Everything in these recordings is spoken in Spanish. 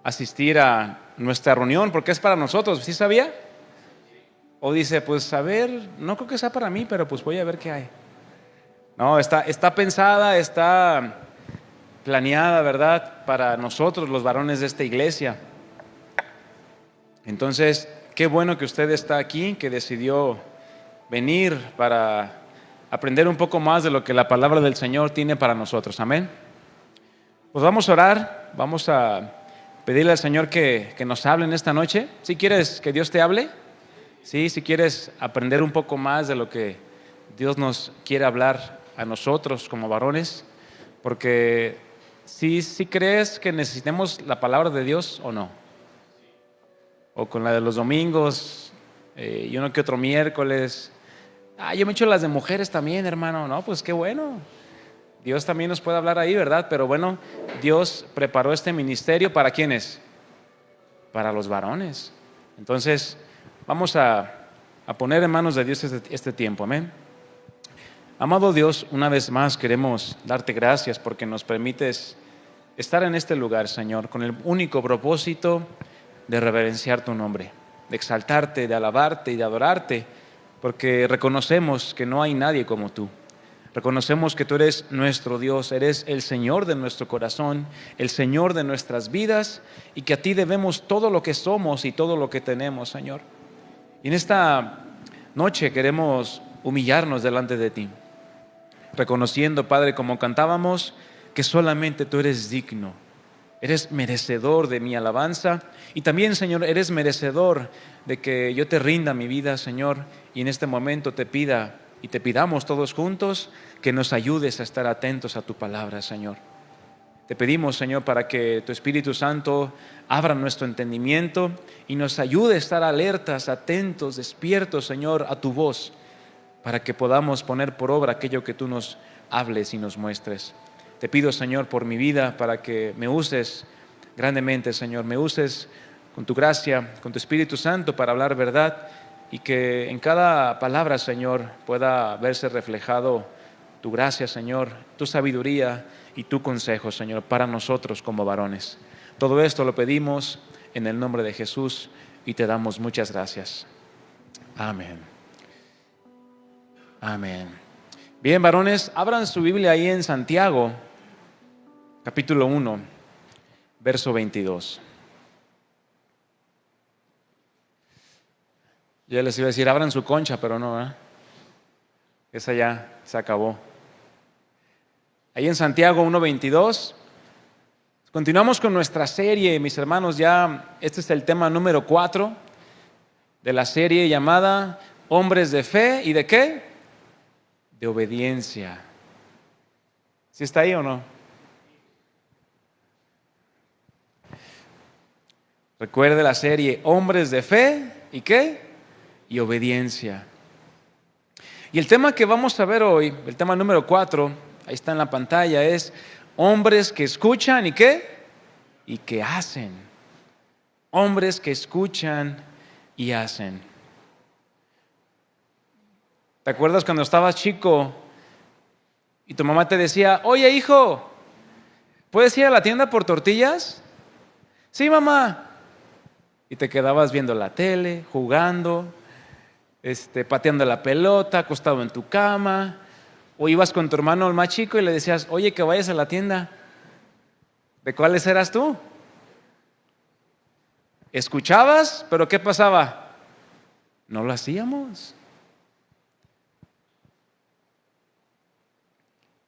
asistir a nuestra reunión porque es para nosotros. ¿Sí sabía? O dice, pues a ver, no creo que sea para mí, pero pues voy a ver qué hay. No, está pensada, está planeada, ¿verdad? Para nosotros, los varones de esta iglesia. Entonces, qué bueno que usted está aquí, que decidió venir para aprender un poco más de lo que la palabra del Señor tiene para nosotros. Amén. Pues vamos a orar, vamos a pedirle al Señor que nos hable en esta noche. Si quieres que Dios te hable, sí, si quieres aprender un poco más de lo que Dios nos quiere hablar a nosotros como varones, porque si crees que necesitemos la palabra de Dios o no, o con la de los domingos y uno que otro miércoles. Yo me echo las de mujeres también, hermano. No, pues qué bueno. Dios también nos puede hablar ahí, ¿verdad? Pero bueno, Dios preparó este ministerio ¿para quiénes? Para los varones. Entonces, vamos a poner en manos de Dios este tiempo, amén. Amado Dios, una vez más queremos darte gracias porque nos permites estar en este lugar, Señor, con el único propósito de reverenciar tu nombre, de exaltarte, de alabarte y de adorarte, porque reconocemos que no hay nadie como tú. Reconocemos que tú eres nuestro Dios, eres el Señor de nuestro corazón, el Señor de nuestras vidas, y que a ti debemos todo lo que somos y todo lo que tenemos, Señor. Y en esta noche queremos humillarnos delante de ti, reconociendo, Padre, como cantábamos, que solamente tú eres digno, eres merecedor de mi alabanza, y también, Señor, eres merecedor de que yo te rinda mi vida, Señor, y en este momento te pida y te pidamos todos juntos que nos ayudes a estar atentos a tu palabra, Señor. Te pedimos, Señor, para que tu Espíritu Santo abra nuestro entendimiento y nos ayude a estar alertas, atentos, despiertos, Señor, a tu voz, para que podamos poner por obra aquello que tú nos hables y nos muestres. Te pido, Señor, por mi vida, para que me uses grandemente, Señor, me uses con tu gracia, con tu Espíritu Santo para hablar verdad, y que en cada palabra, Señor, pueda verse reflejado tu gracia, Señor, tu sabiduría y tu consejo, Señor, para nosotros como varones. Todo esto lo pedimos en el nombre de Jesús y te damos muchas gracias. Amén. Amén. Bien, varones, abran su Biblia ahí en Santiago, capítulo 1, verso 22. Yo les iba a decir, abran su concha, pero no, ¿eh? Esa ya se acabó. Ahí en Santiago 1:22. Continuamos con nuestra serie, mis hermanos. Ya este es el tema número 4 de la serie llamada Hombres de Fe y ¿de qué? De obediencia. ¿Sí está ahí o no? Recuerde la serie Hombres de Fe y ¿qué? Y obediencia. Y el tema que vamos a ver hoy, el tema número 4, ahí está en la pantalla, es hombres que escuchan y ¿qué? Y que hacen. Hombres que escuchan y hacen. ¿Te acuerdas cuando estabas chico y tu mamá te decía, oye hijo, ¿puedes ir a la tienda por tortillas? Sí, mamá. Y te quedabas viendo la tele, jugando, pateando la pelota, acostado en tu cama, o ibas con tu hermano el más chico y le decías, oye, que vayas a la tienda. ¿De cuáles eras tú? ¿Escuchabas? ¿Pero qué pasaba? No lo hacíamos.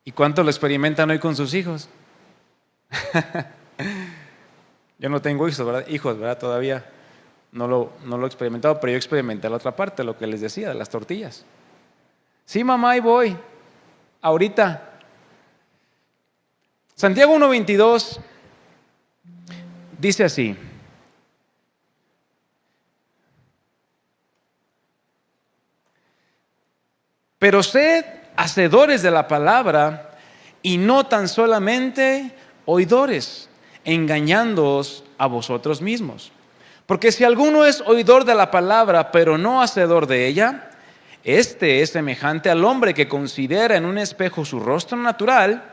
¿Y cuánto lo experimentan hoy con sus hijos? Yo no tengo hijos, ¿verdad? Todavía no lo he experimentado, pero yo experimenté la otra parte, lo que les decía, de las tortillas. Sí, mamá, ahí voy. Ahorita. Santiago 1:22 dice así. Pero sed hacedores de la palabra y no tan solamente oidores, engañándoos a vosotros mismos. Porque si alguno es oidor de la palabra, pero no hacedor de ella, este es semejante al hombre que considera en un espejo su rostro natural,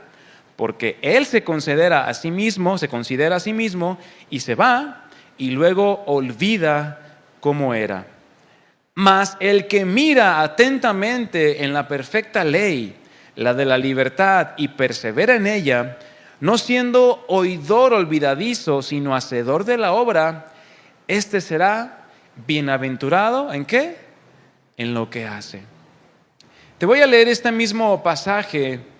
porque él se considera a sí mismo y se va y luego olvida cómo era. Mas el que mira atentamente en la perfecta ley, la de la libertad, y persevera en ella, no siendo oidor olvidadizo, sino hacedor de la obra, este será bienaventurado, ¿en qué? En lo que hace. Te voy a leer este mismo pasaje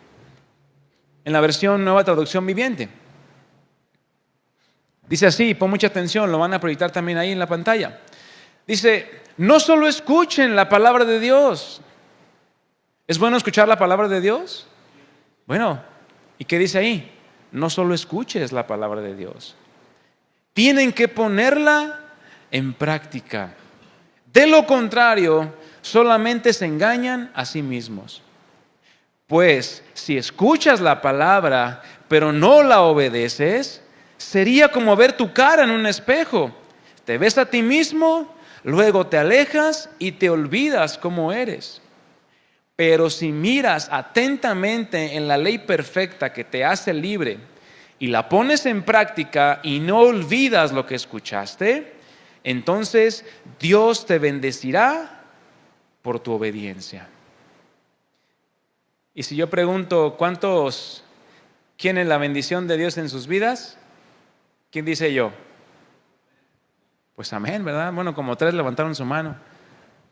en la versión Nueva Traducción Viviente. Dice así, pon mucha atención, lo van a proyectar también ahí en la pantalla. Dice, no solo escuchen la palabra de Dios. ¿Es bueno escuchar la palabra de Dios? Bueno, ¿y qué dice ahí? No solo escuches la palabra de Dios. Tienen que ponerla en práctica. De lo contrario, solamente se engañan a sí mismos. Pues si escuchas la palabra, pero no la obedeces, sería como ver tu cara en un espejo. Te ves a ti mismo, luego te alejas y te olvidas cómo eres. Pero si miras atentamente en la ley perfecta que te hace libre y la pones en práctica y no olvidas lo que escuchaste, entonces Dios te bendecirá por tu obediencia. Y si yo pregunto, ¿cuántos quieren la bendición de Dios en sus vidas? ¿Quién dice yo? Pues amén, ¿verdad? Bueno, como 3 levantaron su mano.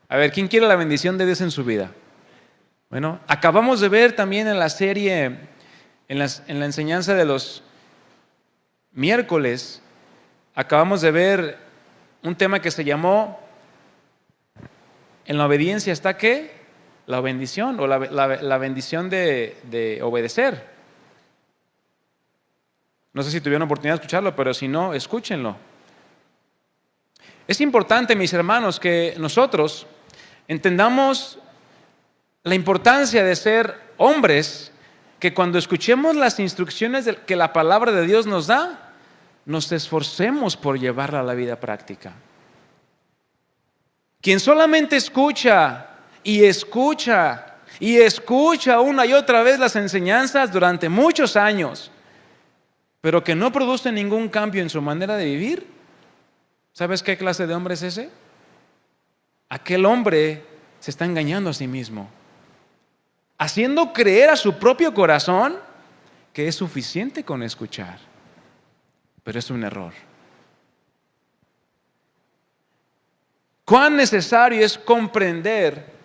A ver, ¿quién quiere la bendición de Dios en su vida? Bueno, acabamos de ver también en la serie, en la enseñanza de los miércoles, acabamos de ver un tema que se llamó ¿en la obediencia está qué? La bendición o la bendición de obedecer. No sé si tuvieron oportunidad de escucharlo, pero si no, escúchenlo. Es importante, mis hermanos, que nosotros entendamos la importancia de ser hombres que cuando escuchemos las instrucciones que la palabra de Dios nos da, nos esforcemos por llevarla a la vida práctica. Quien solamente escucha y escucha y escucha una y otra vez las enseñanzas durante muchos años, pero que no produce ningún cambio en su manera de vivir, ¿sabes qué clase de hombre es ese? Aquel hombre se está engañando a sí mismo, haciendo creer a su propio corazón que es suficiente con escuchar, pero es un error. Cuán necesario es comprender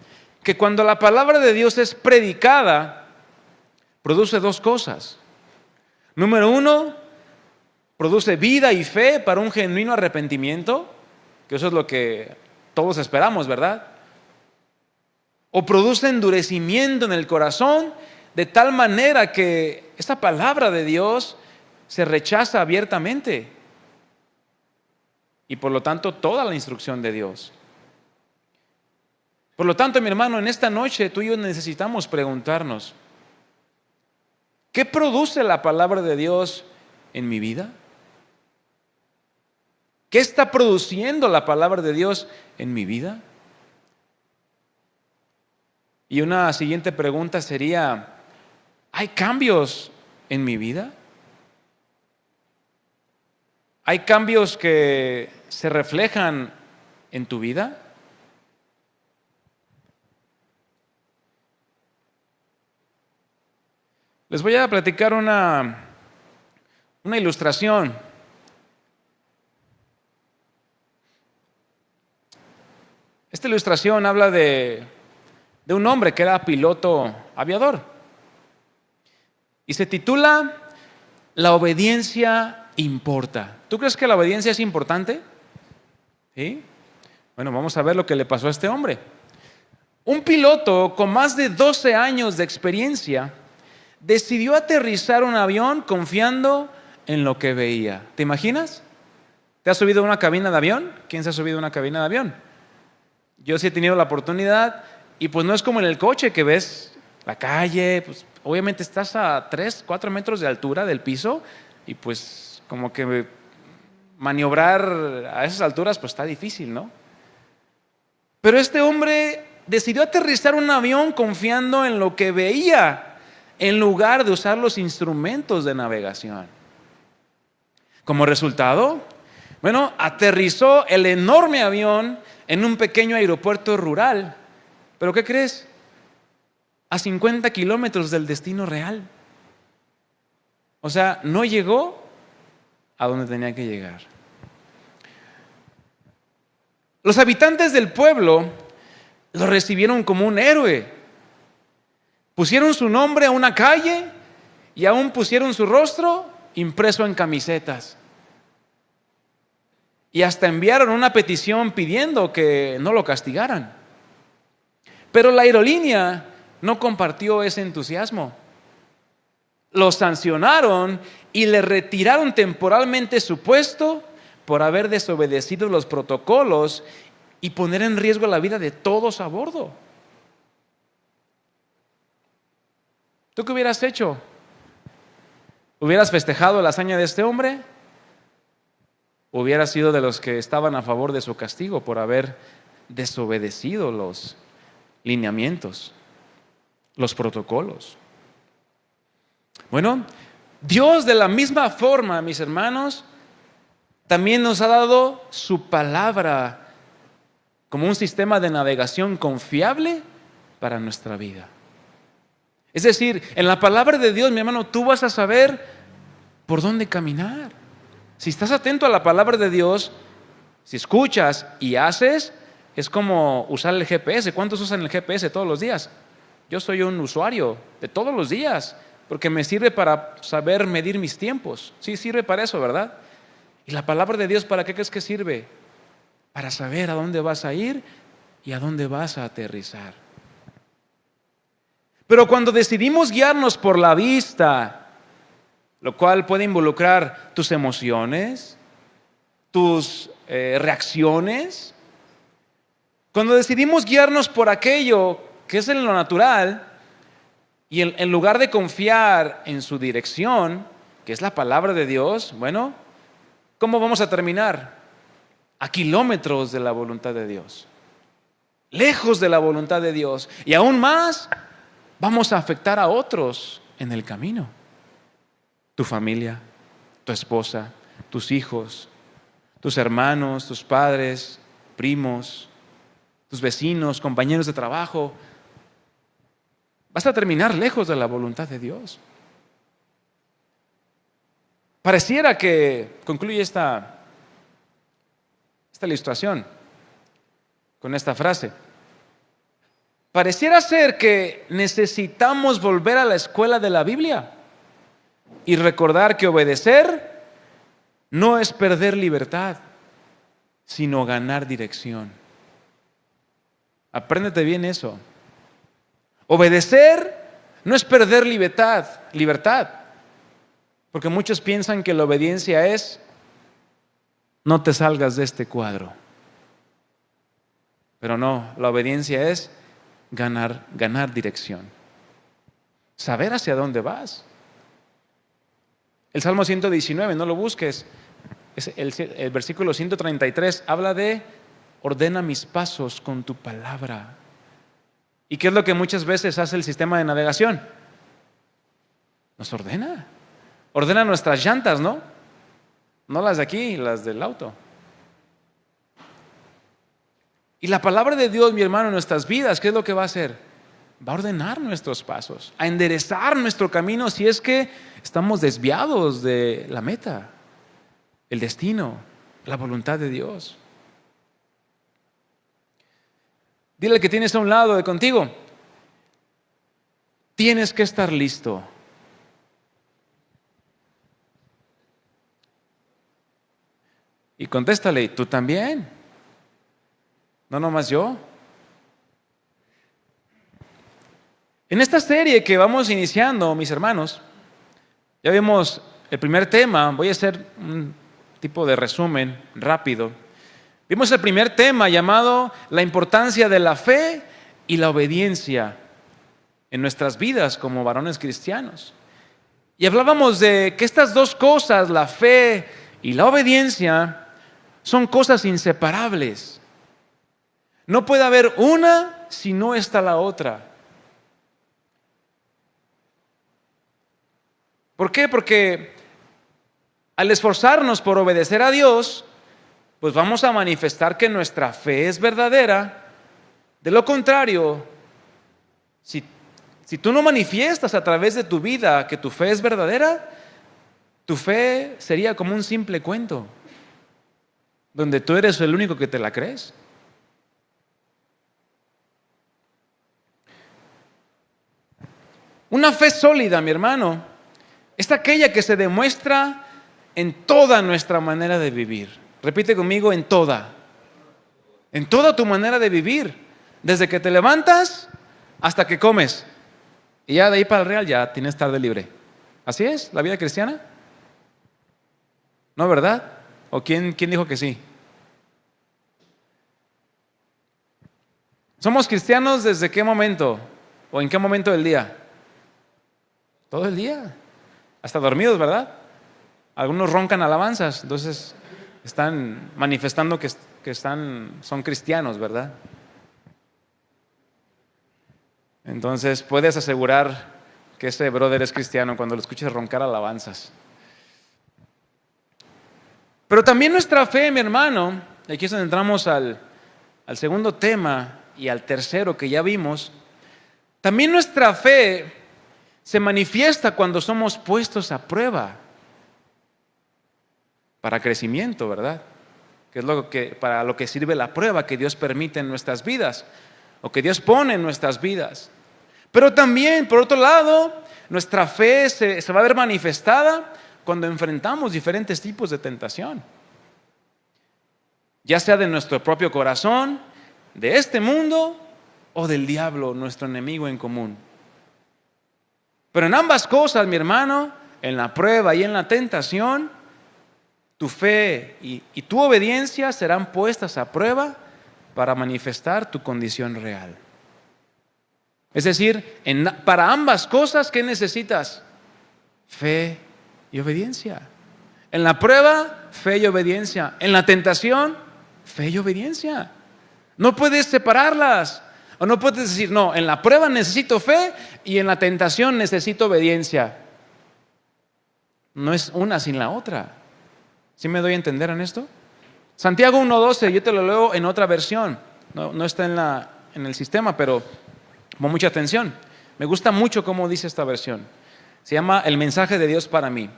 que cuando la palabra de Dios es predicada, produce 2 cosas. Número 1, produce vida y fe para un genuino arrepentimiento, que eso es lo que todos esperamos, ¿verdad? O produce endurecimiento en el corazón de tal manera que esta palabra de Dios se rechaza abiertamente y por lo tanto toda la instrucción de Dios. Por lo tanto, mi hermano, en esta noche tú y yo necesitamos preguntarnos, ¿qué produce la palabra de Dios en mi vida? ¿Qué está produciendo la palabra de Dios en mi vida? Y una siguiente pregunta sería, ¿hay cambios en mi vida? ¿Hay cambios que se reflejan en tu vida? Les voy a platicar una ilustración. Esta ilustración habla de un hombre que era piloto aviador. Y se titula La obediencia importa. ¿Tú crees que la obediencia es importante? ¿Sí? Bueno, vamos a ver lo que le pasó a este hombre. Un piloto con más de 12 años de experiencia decidió aterrizar un avión confiando en lo que veía. ¿Te imaginas? ¿Te has subido a una cabina de avión? ¿Quién se ha subido a una cabina de avión? Yo sí he tenido la oportunidad y pues no es como en el coche que ves la calle, pues obviamente estás a 3, 4 metros de altura del piso y pues como que maniobrar a esas alturas pues está difícil, ¿no? Pero este hombre decidió aterrizar un avión confiando en lo que veía en lugar de usar los instrumentos de navegación. Como resultado, aterrizó el enorme avión en un pequeño aeropuerto rural. ¿Pero qué crees? A 50 kilómetros del destino real. O sea, no llegó a donde tenía que llegar. Los habitantes del pueblo lo recibieron como un héroe. Pusieron su nombre a una calle y aún pusieron su rostro impreso en camisetas. Y hasta enviaron una petición pidiendo que no lo castigaran. Pero la aerolínea no compartió ese entusiasmo. Lo sancionaron y le retiraron temporalmente su puesto por haber desobedecido los protocolos y poner en riesgo la vida de todos a bordo. ¿Tú qué hubieras hecho? ¿Hubieras festejado la hazaña de este hombre? ¿Hubieras sido de los que estaban a favor de su castigo por haber desobedecido los lineamientos, los protocolos? Bueno, Dios de la misma forma, mis hermanos, también nos ha dado su palabra como un sistema de navegación confiable para nuestra vida. Es decir, en la palabra de Dios, mi hermano, tú vas a saber por dónde caminar. Si estás atento a la palabra de Dios, si escuchas y haces, es como usar el GPS. ¿Cuántos usan el GPS todos los días? Yo soy un usuario de todos los días, porque me sirve para saber medir mis tiempos. Sí, sirve para eso, ¿verdad? ¿Y la palabra de Dios para qué crees que sirve? Para saber a dónde vas a ir y a dónde vas a aterrizar. Pero cuando decidimos guiarnos por la vista, lo cual puede involucrar tus emociones, tus reacciones, cuando decidimos guiarnos por aquello que es en lo natural, y en lugar de confiar en su dirección, que es la palabra de Dios, ¿cómo vamos a terminar? A kilómetros de la voluntad de Dios, lejos de la voluntad de Dios, y aún más, vamos a afectar a otros en el camino. Tu familia, tu esposa, tus hijos, tus hermanos, tus padres, primos, tus vecinos, compañeros de trabajo. Vas a terminar lejos de la voluntad de Dios. Pareciera que concluye esta ilustración con esta frase. Pareciera ser que necesitamos volver a la escuela de la Biblia y recordar que obedecer no es perder libertad, sino ganar dirección. Apréndete bien eso. Obedecer no es perder libertad, porque muchos piensan que la obediencia es no te salgas de este cuadro. Pero no, la obediencia es ganar dirección, saber hacia dónde vas. El Salmo 119, no lo busques, el versículo 133 habla de ordena mis pasos con tu palabra. ¿Y qué es lo que muchas veces hace el sistema de navegación? Nos ordena nuestras llantas, ¿no? No las de aquí, las del auto. Y la palabra de Dios, mi hermano, en nuestras vidas, ¿qué es lo que va a hacer? Va a ordenar nuestros pasos, a enderezar nuestro camino si es que estamos desviados de la meta, el destino, la voluntad de Dios. Dile al que tienes a un lado de contigo, tienes que estar listo. Y contéstale, ¿tú también? No nomás yo. En esta serie que vamos iniciando, mis hermanos, ya vimos el primer tema. Voy a hacer un tipo de resumen rápido. Vimos el primer tema llamado la importancia de la fe y la obediencia en nuestras vidas como varones cristianos. Y hablábamos de que estas dos cosas, la fe y la obediencia, son cosas inseparables. No puede haber una si no está la otra. ¿Por qué? Porque al esforzarnos por obedecer a Dios, pues vamos a manifestar que nuestra fe es verdadera. De lo contrario, si tú no manifiestas a través de tu vida que tu fe es verdadera, tu fe sería como un simple cuento, donde tú eres el único que te la crees. Una fe sólida, mi hermano, es aquella que se demuestra en toda nuestra manera de vivir. Repite conmigo, en toda tu manera de vivir, desde que te levantas hasta que comes. Y ya de ahí para el real ya tienes tarde libre. ¿Así es la vida cristiana? ¿No, verdad? ¿O quién dijo que sí? ¿Somos cristianos desde qué momento? ¿O en qué momento del día? Todo el día. Hasta dormidos, ¿verdad? Algunos roncan alabanzas, entonces están manifestando que son cristianos, ¿verdad? Entonces puedes asegurar que ese brother es cristiano cuando lo escuches roncar alabanzas. Pero también nuestra fe, mi hermano, y aquí es donde entramos al segundo tema y al tercero que ya vimos, también nuestra fe se manifiesta cuando somos puestos a prueba para crecimiento, ¿verdad? Que es para lo que sirve la prueba que Dios permite en nuestras vidas o que Dios pone en nuestras vidas. Pero también, por otro lado, nuestra fe se va a ver manifestada cuando enfrentamos diferentes tipos de tentación, ya sea de nuestro propio corazón, de este mundo o del diablo, nuestro enemigo en común. Pero en ambas cosas, mi hermano, en la prueba y en la tentación, tu fe y tu obediencia serán puestas a prueba para manifestar tu condición real. Es decir, para ambas cosas, ¿qué necesitas? Fe y obediencia. En la prueba, fe y obediencia. En la tentación, fe y obediencia. No puedes separarlas. O no puedes decir, no, en la prueba necesito fe y en la tentación necesito obediencia. No es una sin la otra. ¿Sí me doy a entender en esto? Santiago 1:12, yo te lo leo en otra versión. No está en el sistema, pero con mucha atención. Me gusta mucho cómo dice esta versión. Se llama El mensaje de Dios para mí.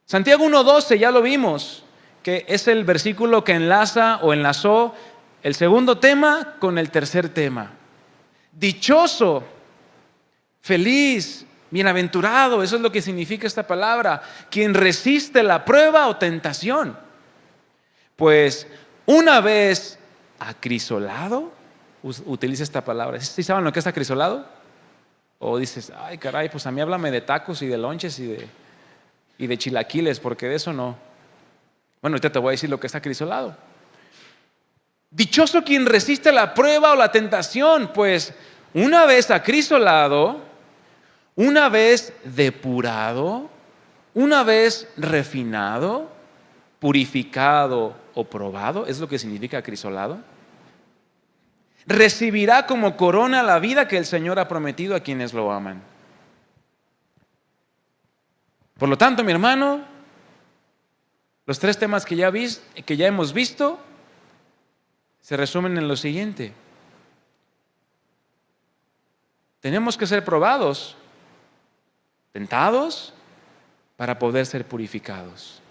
Santiago 1:12, ya lo vimos, que es el versículo que enlaza o enlazó el segundo tema con el tercer tema. Dichoso, feliz, bienaventurado, eso es lo que significa esta palabra, quien resiste la prueba o tentación. Pues una vez acrisolado, utiliza esta palabra. ¿Sí saben lo que es acrisolado? O dices, ay caray, pues a mí háblame de tacos y de lonches y de chilaquiles, porque de eso no. Bueno, ahorita te voy a decir lo que es acrisolado. Dichoso quien resiste la prueba o la tentación, pues una vez acrisolado, una vez depurado, una vez refinado, purificado o probado, es lo que significa acrisolado, recibirá como corona la vida que el Señor ha prometido a quienes lo aman. Por lo tanto, mi hermano, los tres temas que ya hemos visto se resumen en lo siguiente. Tenemos que ser probados, tentados, para poder ser purificados.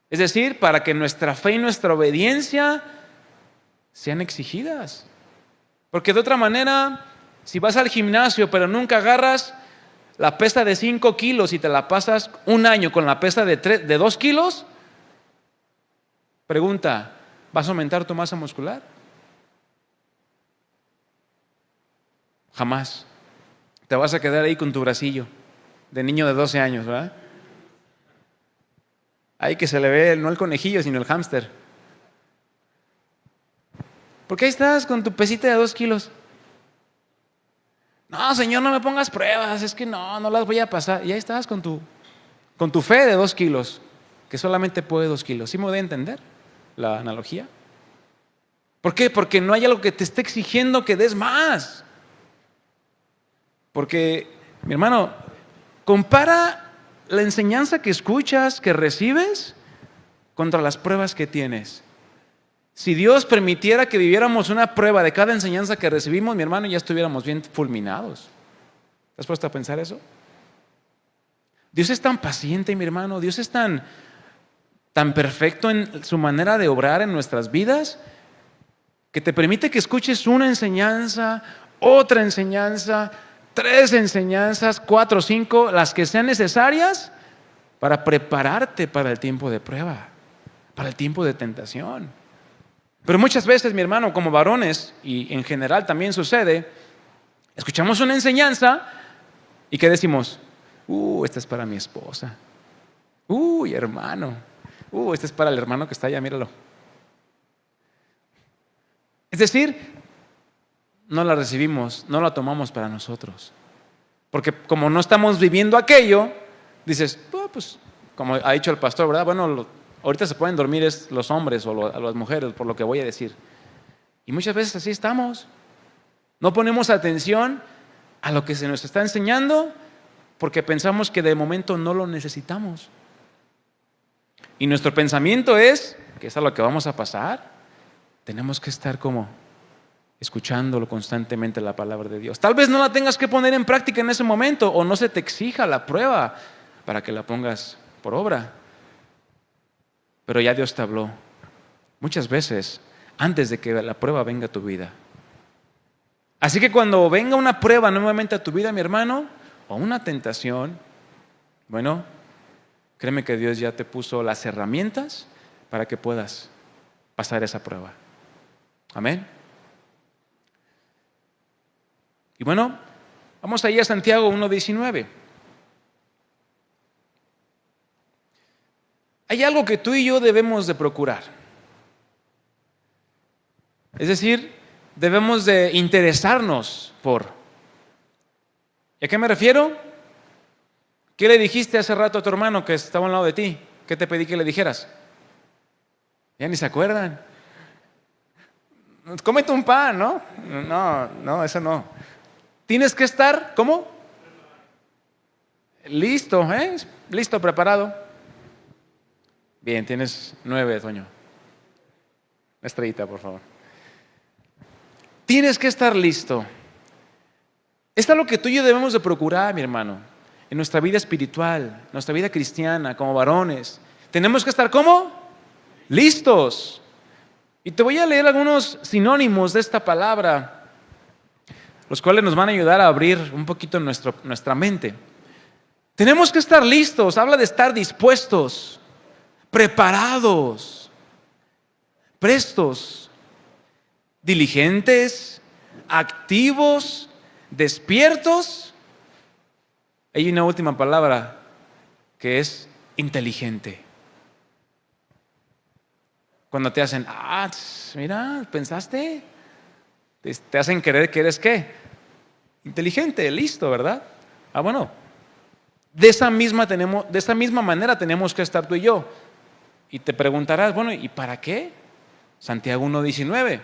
Es decir, para que nuestra fe y nuestra obediencia sean exigidas. Porque de otra manera, si vas al gimnasio pero nunca agarras la pesa de 5 kilos y te la pasas un año con la pesa de 2 kilos, pregunta, ¿vas a aumentar tu masa muscular? Jamás. Te vas a quedar ahí con tu bracillo de niño de 12 años, ¿verdad? Ahí que se le ve no el conejillo, sino el hámster. ¿Por qué ahí estás con tu pesita de 2 kilos? No, Señor, no me pongas pruebas, es que no las voy a pasar. Y ahí estás con tu fe de 2 kilos, que solamente puede 2 kilos. ¿Sí me voy a entender la analogía? ¿Por qué? Porque no hay algo que te esté exigiendo que des más. Porque, mi hermano, compara la enseñanza que escuchas, que recibes, contra las pruebas que tienes. Si Dios permitiera que viviéramos una prueba de cada enseñanza que recibimos, mi hermano, ya estuviéramos bien fulminados. ¿Te has puesto a pensar eso? Dios es tan paciente, mi hermano. Dios es tan perfecto en su manera de obrar en nuestras vidas, que te permite que escuches una enseñanza, otra enseñanza, 3 enseñanzas, 4, 5, las que sean necesarias para prepararte para el tiempo de prueba, para el tiempo de tentación. Pero muchas veces, mi hermano, como varones, y en general también sucede, escuchamos una enseñanza y ¿qué decimos? Esta es para mi esposa. Hermano. Este es para el hermano que está allá, míralo. Es decir, no la recibimos, no la tomamos para nosotros. Porque como no estamos viviendo aquello, dices, pues, como ha dicho el pastor, ¿verdad? Bueno, ahorita se pueden dormir los hombres o las mujeres, por lo que voy a decir. Y muchas veces así estamos. No ponemos atención a lo que se nos está enseñando porque pensamos que de momento no lo necesitamos. Y nuestro pensamiento es que es a lo que vamos a pasar. Tenemos que estar como escuchándolo constantemente la palabra de Dios. Tal vez no la tengas que poner en práctica en ese momento o no se te exija la prueba para que la pongas por obra. Pero ya Dios te habló muchas veces antes de que la prueba venga a tu vida. Así que cuando venga una prueba nuevamente a tu vida, mi hermano, o una tentación, bueno, créeme que Dios ya te puso las herramientas para que puedas pasar esa prueba. Amén. Y bueno, vamos ahí a Santiago 1:19. Hay algo que tú y yo debemos de procurar. Es decir, debemos de interesarnos por. ¿Y a qué me refiero? ¿Qué le dijiste hace rato a tu hermano que estaba al lado de ti? ¿Qué te pedí que le dijeras? Ya ni se acuerdan. Cómete un pan, ¿no? No, eso no. Tienes que estar, ¿cómo? Listo, listo, preparado. Bien, tienes 9, Toño. Una estrellita, por favor. Tienes que estar listo. Esto es lo que tú y yo debemos de procurar, mi hermano, en nuestra vida espiritual, nuestra vida cristiana, como varones. Tenemos que estar, ¿cómo? Listos. Y te voy a leer algunos sinónimos de esta palabra, los cuales nos van a ayudar a abrir un poquito nuestra mente. Tenemos que estar listos. Habla de estar dispuestos, preparados, prestos, diligentes, activos, despiertos. Hay una última palabra que es inteligente. Cuando te hacen, mira, ¿pensaste? Te hacen creer que eres ¿qué? Inteligente, listo, ¿verdad? Bueno, de esa misma manera tenemos que estar tú y yo. Y te preguntarás, bueno, ¿y para qué? Santiago 1:19,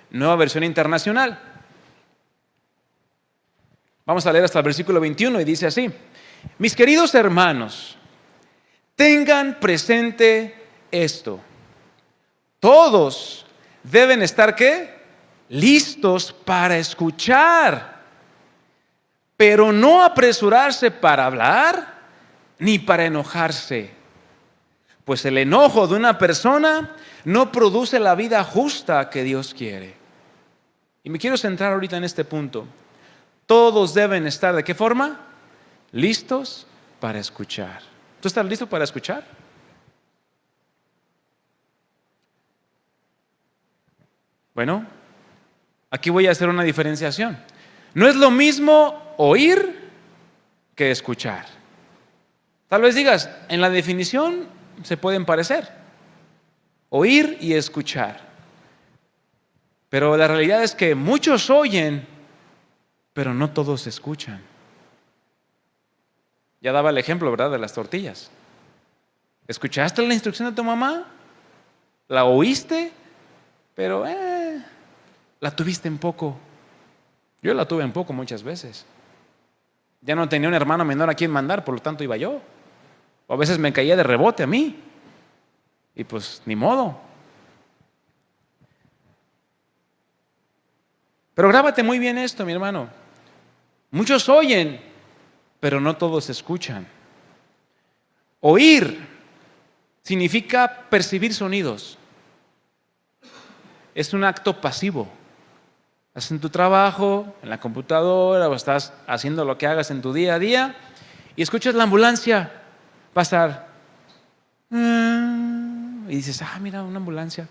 Nueva Versión Internacional. Vamos a leer hasta el versículo 21 y dice así: mis queridos hermanos, tengan presente esto. Todos deben estar ¿qué? Listos para escuchar, pero no apresurarse para hablar ni para enojarse, pues el enojo de una persona no produce la vida justa que Dios quiere. Y me quiero centrar ahorita en este punto. Todos deben estar ¿de qué forma? Listos para escuchar. ¿Tú estás listo para escuchar? Bueno, aquí voy a hacer una diferenciación. No es lo mismo oír que escuchar. Tal vez digas, en la definición se pueden parecer. Oír y escuchar. Pero la realidad es que muchos oyen, pero no todos escuchan. Ya daba el ejemplo, ¿verdad?, de las tortillas. ¿Escuchaste la instrucción de tu mamá? ¿La oíste? Pero la tuviste en poco. Yo la tuve en poco muchas veces. Ya no tenía un hermano menor a quien mandar, por lo tanto iba yo. O a veces me caía de rebote a mí. Y pues ni modo. Pero grábate muy bien esto, mi hermano. Muchos oyen, pero no todos escuchan. Oír significa percibir sonidos. Es un acto pasivo. Estás en tu trabajo, en la computadora, o estás haciendo lo que hagas en tu día a día y escuchas la ambulancia pasar. Y dices, mira, una ambulancia.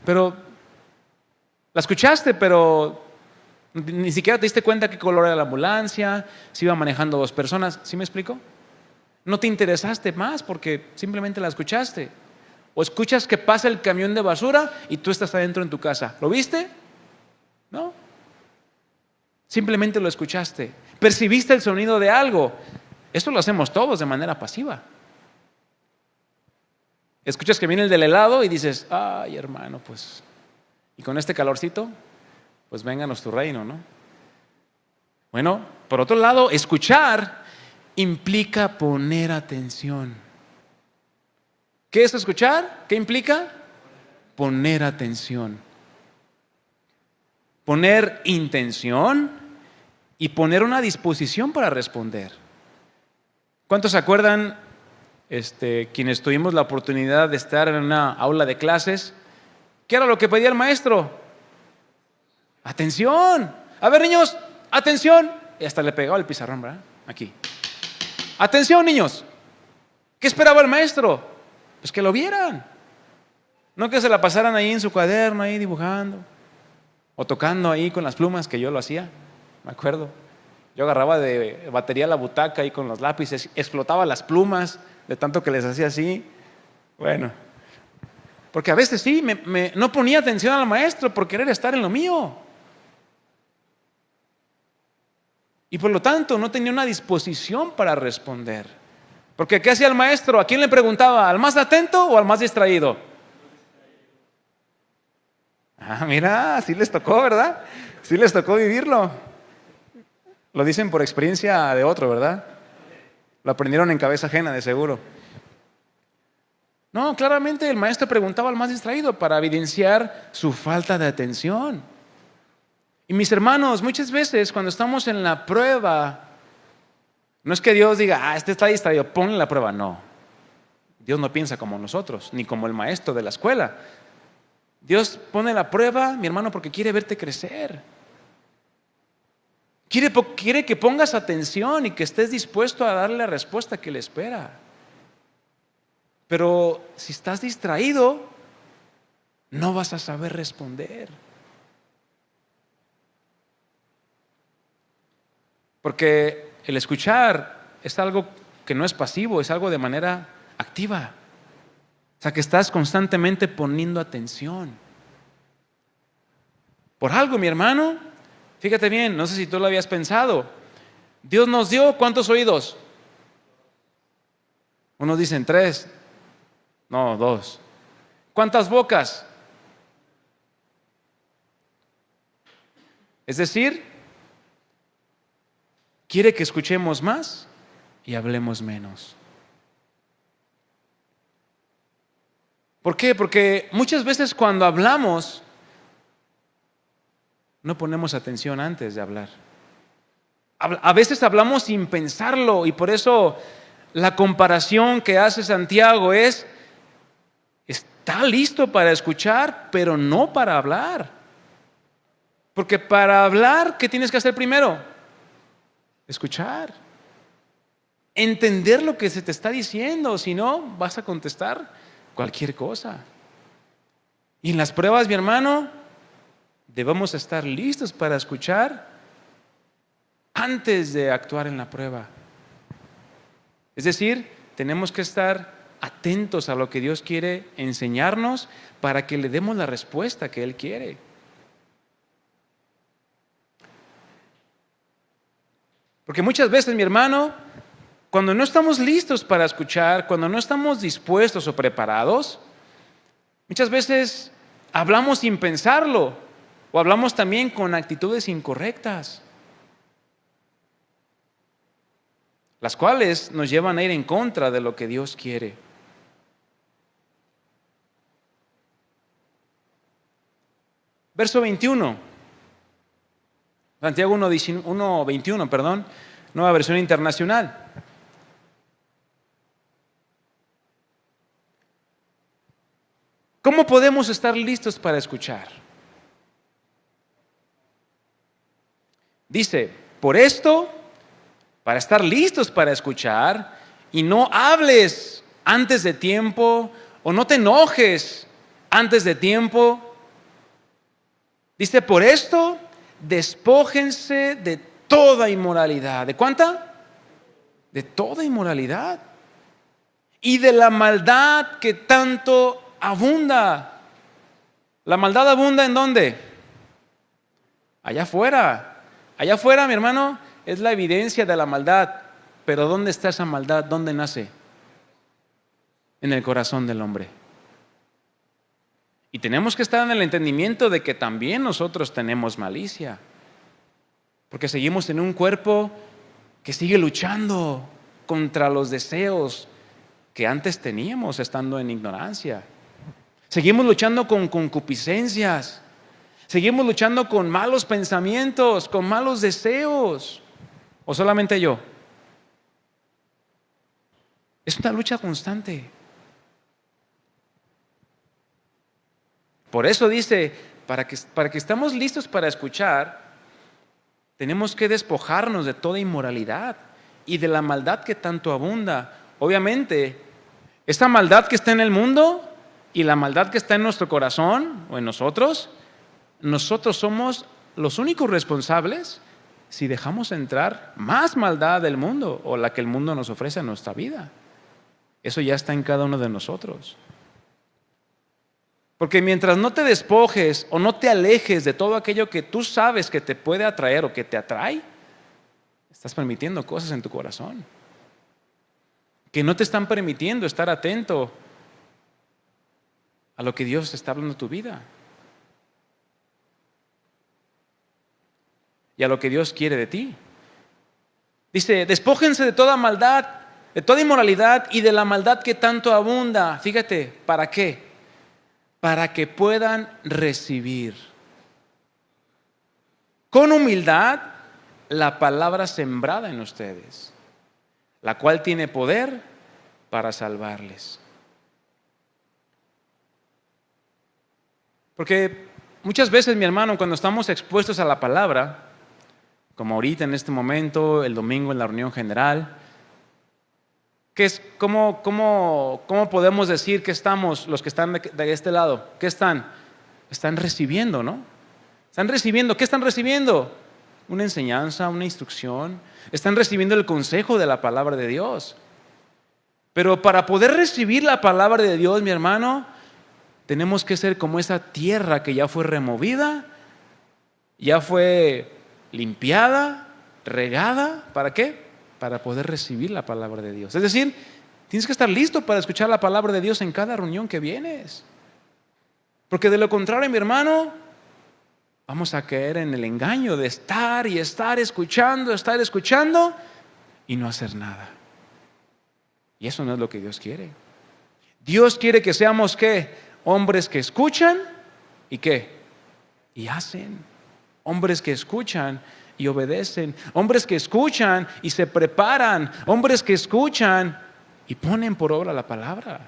Pero la escuchaste, pero ni siquiera te diste cuenta qué color era la ambulancia, si iba manejando 2 personas. ¿Sí me explico? No te interesaste más porque simplemente la escuchaste. O escuchas que pasa el camión de basura y tú estás adentro en tu casa. ¿Lo viste? No. Simplemente lo escuchaste. Percibiste el sonido de algo. Esto lo hacemos todos de manera pasiva. Escuchas que viene el del helado y dices, ay hermano, pues, y con este calorcito, pues vénganos tu reino, ¿no? Bueno, por otro lado, escuchar implica poner atención. ¿Qué es escuchar? ¿Qué implica? Poner atención. Poner intención y poner una disposición para responder. ¿Cuántos se acuerdan, quienes tuvimos la oportunidad de estar en una aula de clases? ¿Qué era lo que pedía el maestro? Atención. A ver, niños, atención. Y hasta le pegaba el pizarrón, ¿verdad? Aquí. Atención, niños. ¿Qué esperaba el maestro? Pues que lo vieran. No que se la pasaran ahí en su cuaderno, ahí dibujando. O tocando ahí con las plumas, que yo lo hacía. Me acuerdo. Yo agarraba de batería la butaca ahí con los lápices, explotaba las plumas de tanto que les hacía así. Bueno, porque a veces sí, no ponía atención al maestro por querer estar en lo mío. Y por lo tanto no tenía una disposición para responder. Porque ¿qué hacía el maestro? ¿A quién le preguntaba? ¿Al más atento o al más distraído? Mira, sí les tocó, ¿verdad? Sí les tocó vivirlo. Lo dicen por experiencia de otro, ¿verdad? Lo aprendieron en cabeza ajena, de seguro. No, claramente el maestro preguntaba al más distraído para evidenciar su falta de atención. Y mis hermanos, muchas veces cuando estamos en la prueba, no es que Dios diga, este está distraído, ponle la prueba. No, Dios no piensa como nosotros, ni como el maestro de la escuela. Dios pone la prueba, mi hermano, porque quiere verte crecer. Quiere que pongas atención y que estés dispuesto a darle la respuesta que le espera. Pero si estás distraído, no vas a saber responder. Porque el escuchar es algo que no es pasivo, es algo de manera activa. O sea, que estás constantemente poniendo atención. Por algo, mi hermano, fíjate bien, no sé si tú lo habías pensado. Dios nos dio ¿cuántos oídos? Unos dicen 3, no, 2. ¿Cuántas bocas? Es decir, quiere que escuchemos más y hablemos menos. ¿Por qué? Porque muchas veces cuando hablamos no ponemos atención antes de hablar. A veces hablamos sin pensarlo y por eso la comparación que hace Santiago está listo para escuchar, pero no para hablar. Porque para hablar, ¿qué tienes que hacer primero? Escuchar. Entender lo que se te está diciendo, si no, vas a contestar cualquier cosa. Y en las pruebas, mi hermano, debemos estar listos para escuchar antes de actuar en la prueba. Es decir, tenemos que estar atentos a lo que Dios quiere enseñarnos para que le demos la respuesta que Él quiere. Porque muchas veces, mi hermano, cuando no estamos listos para escuchar, cuando no estamos dispuestos o preparados, muchas veces hablamos sin pensarlo o hablamos también con actitudes incorrectas. las cuales nos llevan a ir en contra de lo que Dios quiere. Verso 21, Santiago 1:21, perdón, Nueva Versión Internacional. ¿Cómo podemos estar listos para escuchar? Dice, por esto, para estar listos para escuchar, y no hables antes de tiempo, o no te enojes antes de tiempo. Dice, por esto, despójense de toda inmoralidad. ¿De cuánta? De toda inmoralidad. Y de la maldad que tanto abunda. ¿La maldad abunda en dónde? Allá afuera. Allá afuera, mi hermano, es la evidencia de la maldad. Pero ¿dónde está esa maldad? ¿Dónde nace? En el corazón del hombre. Y tenemos que estar en el entendimiento de que también nosotros tenemos malicia. Porque seguimos en un cuerpo que sigue luchando contra los deseos que antes teníamos estando en ignorancia. Seguimos luchando con concupiscencias. Seguimos luchando con malos pensamientos, con malos deseos. ¿O solamente yo? Es una lucha constante. Por eso dice, para que estemos listos para escuchar, tenemos que despojarnos de toda inmoralidad y de la maldad que tanto abunda. Obviamente, esta maldad que está en el mundo y la maldad que está en nuestro corazón o en nosotros somos los únicos responsables si dejamos entrar más maldad del mundo o la que el mundo nos ofrece en nuestra vida. Eso ya está en cada uno de nosotros. Porque mientras no te despojes o no te alejes de todo aquello que tú sabes que te puede atraer o que te atrae, estás permitiendo cosas en tu corazón que no te están permitiendo estar atento a lo que Dios está hablando en tu vida y a lo que Dios quiere de ti. Dice, despójense de toda maldad, de toda inmoralidad y de la maldad que tanto abunda. Fíjate, ¿para qué? Para que puedan recibir con humildad la palabra sembrada en ustedes, la cual tiene poder para salvarles. Porque muchas veces, mi hermano, cuando estamos expuestos a la palabra, como ahorita en este momento, el domingo en la reunión general, ¿cómo podemos decir que estamos, los que están de este lado? ¿Qué están? Están recibiendo, ¿no? Están recibiendo. ¿Qué están recibiendo? Una enseñanza, una instrucción. Están recibiendo el consejo de la palabra de Dios. Pero para poder recibir la palabra de Dios, mi hermano, tenemos que ser como esa tierra que ya fue removida, ya fue limpiada, regada. ¿Para qué? Para poder recibir la palabra de Dios. Es decir, tienes que estar listo para escuchar la palabra de Dios en cada reunión que vienes. Porque de lo contrario, mi hermano, vamos a caer en el engaño de estar escuchando y no hacer nada. Y eso no es lo que Dios quiere. Dios quiere que seamos, ¿qué? Hombres que escuchan y ¿qué? Y hacen. Hombres que escuchan y obedecen, hombres que escuchan y se preparan, hombres que escuchan y ponen por obra la palabra.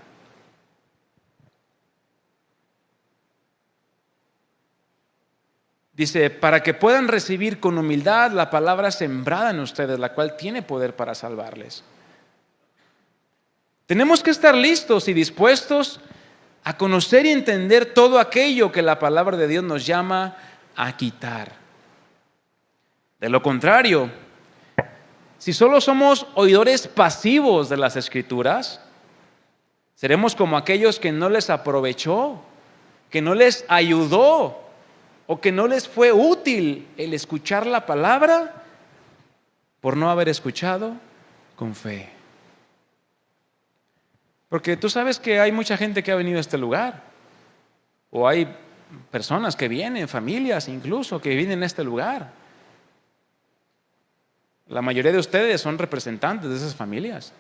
Dice, para que puedan recibir con humildad la palabra sembrada en ustedes, la cual tiene poder para salvarles. Tenemos que estar listos y dispuestos a conocer y entender todo aquello que la palabra de Dios nos llama a quitar. De lo contrario, si solo somos oidores pasivos de las Escrituras, seremos como aquellos que no les aprovechó, que no les ayudó o que no les fue útil el escuchar la palabra por no haber escuchado con fe. Porque tú sabes que hay mucha gente que ha venido a este lugar, o hay personas que vienen, familias incluso, que vienen a este lugar. La mayoría de ustedes son representantes de esas familias.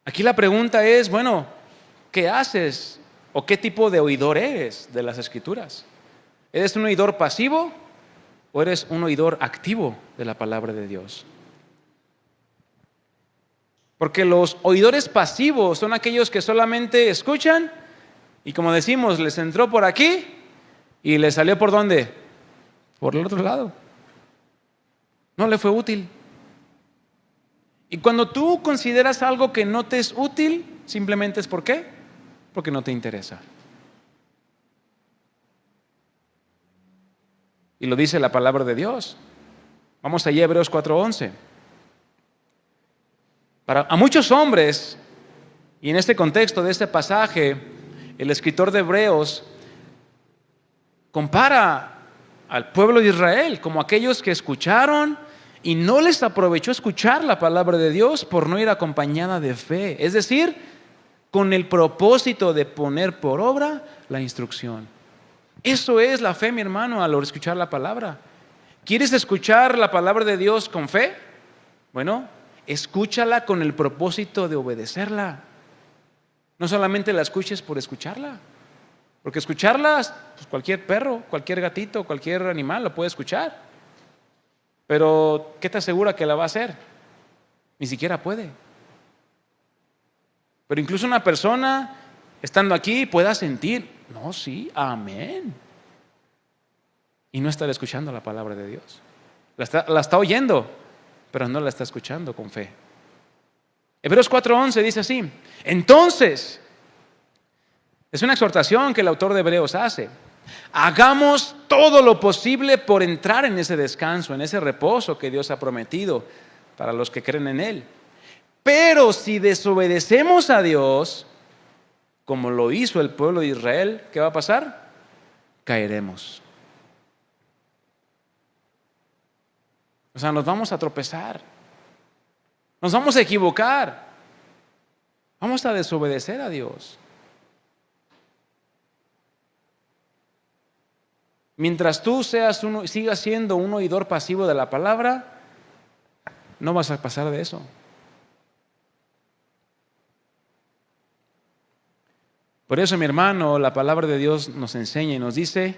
Aquí la pregunta es, bueno, ¿qué haces o qué tipo de oidor eres de las Escrituras? ¿Eres un oidor pasivo o eres un oidor activo de la palabra de Dios? Porque los oidores pasivos son aquellos que solamente escuchan y, como decimos, les entró por aquí y les salió ¿por dónde? Por el otro lado. No le fue útil. Y cuando tú consideras algo que no te es útil, simplemente es ¿por qué? Porque no te interesa. Y lo dice la palabra de Dios. Vamos allá a Hebreos 4:11. A muchos hombres, y en este contexto de este pasaje, el escritor de Hebreos compara al pueblo de Israel como aquellos que escucharon y no les aprovechó escuchar la palabra de Dios por no ir acompañada de fe. Es decir, con el propósito de poner por obra la instrucción. Eso es la fe, mi hermano, al escuchar la palabra. ¿Quieres escuchar la palabra de Dios con fe? Bueno, escúchala con el propósito de obedecerla. No solamente la escuches por escucharla. Porque escucharla, pues cualquier perro, cualquier gatito, cualquier animal lo puede escuchar. Pero, ¿qué te asegura que la va a hacer? Ni siquiera puede. Pero incluso una persona, estando aquí, pueda sentir, no, sí, amén. Y no estar escuchando la palabra de Dios. La está oyendo, pero no la está escuchando con fe. Hebreos 4:11 dice así: entonces, es una exhortación que el autor de Hebreos hace. Hagamos todo lo posible por entrar en ese descanso, en ese reposo que Dios ha prometido para los que creen en Él. Pero si desobedecemos a Dios, como lo hizo el pueblo de Israel, ¿qué va a pasar? Caeremos. O sea, nos vamos a tropezar. Nos vamos a equivocar. Vamos a desobedecer a Dios. Mientras tú sigas siendo un oidor pasivo de la palabra, no vas a pasar de eso. Por eso, mi hermano, la palabra de Dios nos enseña y nos dice: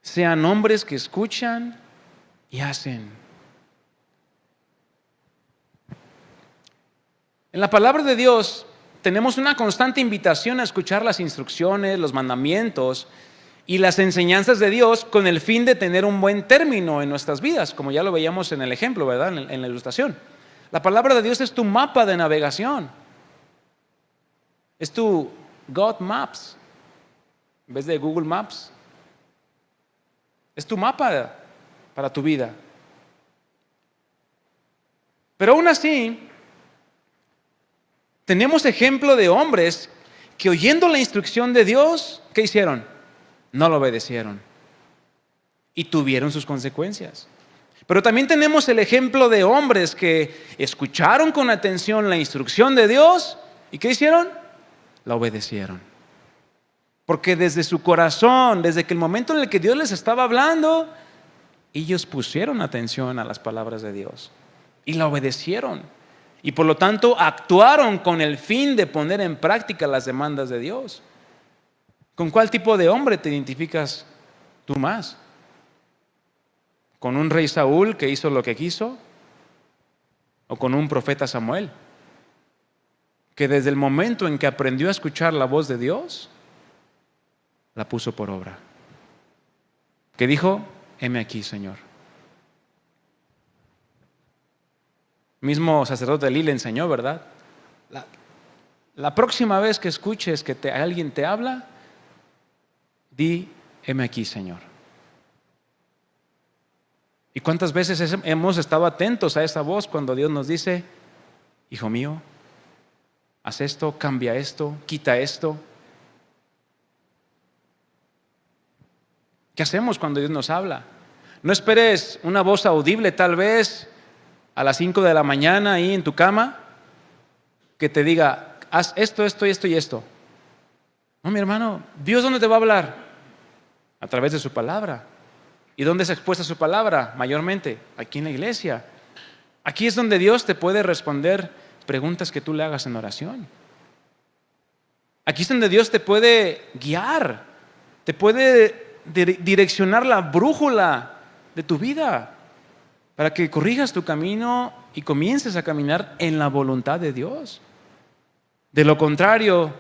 sean hombres que escuchan y hacen. En la palabra de Dios tenemos una constante invitación a escuchar las instrucciones, los mandamientos y las enseñanzas de Dios con el fin de tener un buen término en nuestras vidas, como ya lo veíamos en el ejemplo, ¿verdad? En la ilustración. La palabra de Dios es tu mapa de navegación. Es tu God Maps, en vez de Google Maps. Es tu mapa para tu vida. Pero aún así, tenemos ejemplo de hombres que, oyendo la instrucción de Dios, ¿qué hicieron? No lo obedecieron y tuvieron sus consecuencias. Pero también tenemos el ejemplo de hombres que escucharon con atención la instrucción de Dios y ¿qué hicieron? La obedecieron. Porque desde su corazón, desde que el momento en el que Dios les estaba hablando, ellos pusieron atención a las palabras de Dios y la obedecieron. Y por lo tanto actuaron con el fin de poner en práctica las demandas de Dios. ¿Con cuál tipo de hombre te identificas tú más? ¿Con un rey Saúl que hizo lo que quiso? ¿O con un profeta Samuel que desde el momento en que aprendió a escuchar la voz de Dios, la puso por obra? Que dijo: heme aquí, Señor. Mismo sacerdote Elí le enseñó, ¿verdad? La próxima vez que escuches que alguien te habla, di: heme aquí, Señor. ¿Y cuántas veces hemos estado atentos a esa voz cuando Dios nos dice: hijo mío, haz esto, cambia esto, quita esto? ¿Qué hacemos cuando Dios nos habla? No esperes una voz audible tal vez a las 5 de la mañana ahí en tu cama que te diga: haz esto, esto y esto y esto. No, mi hermano, ¿Dios dónde te va a hablar? A través de su palabra. ¿Y dónde se expuesta su palabra? Mayormente, aquí en la iglesia. Aquí es donde Dios te puede responder preguntas que tú le hagas en oración. Aquí es donde Dios te puede guiar, te puede direccionar la brújula de tu vida para que corrijas tu camino y comiences a caminar en la voluntad de Dios. De lo contrario,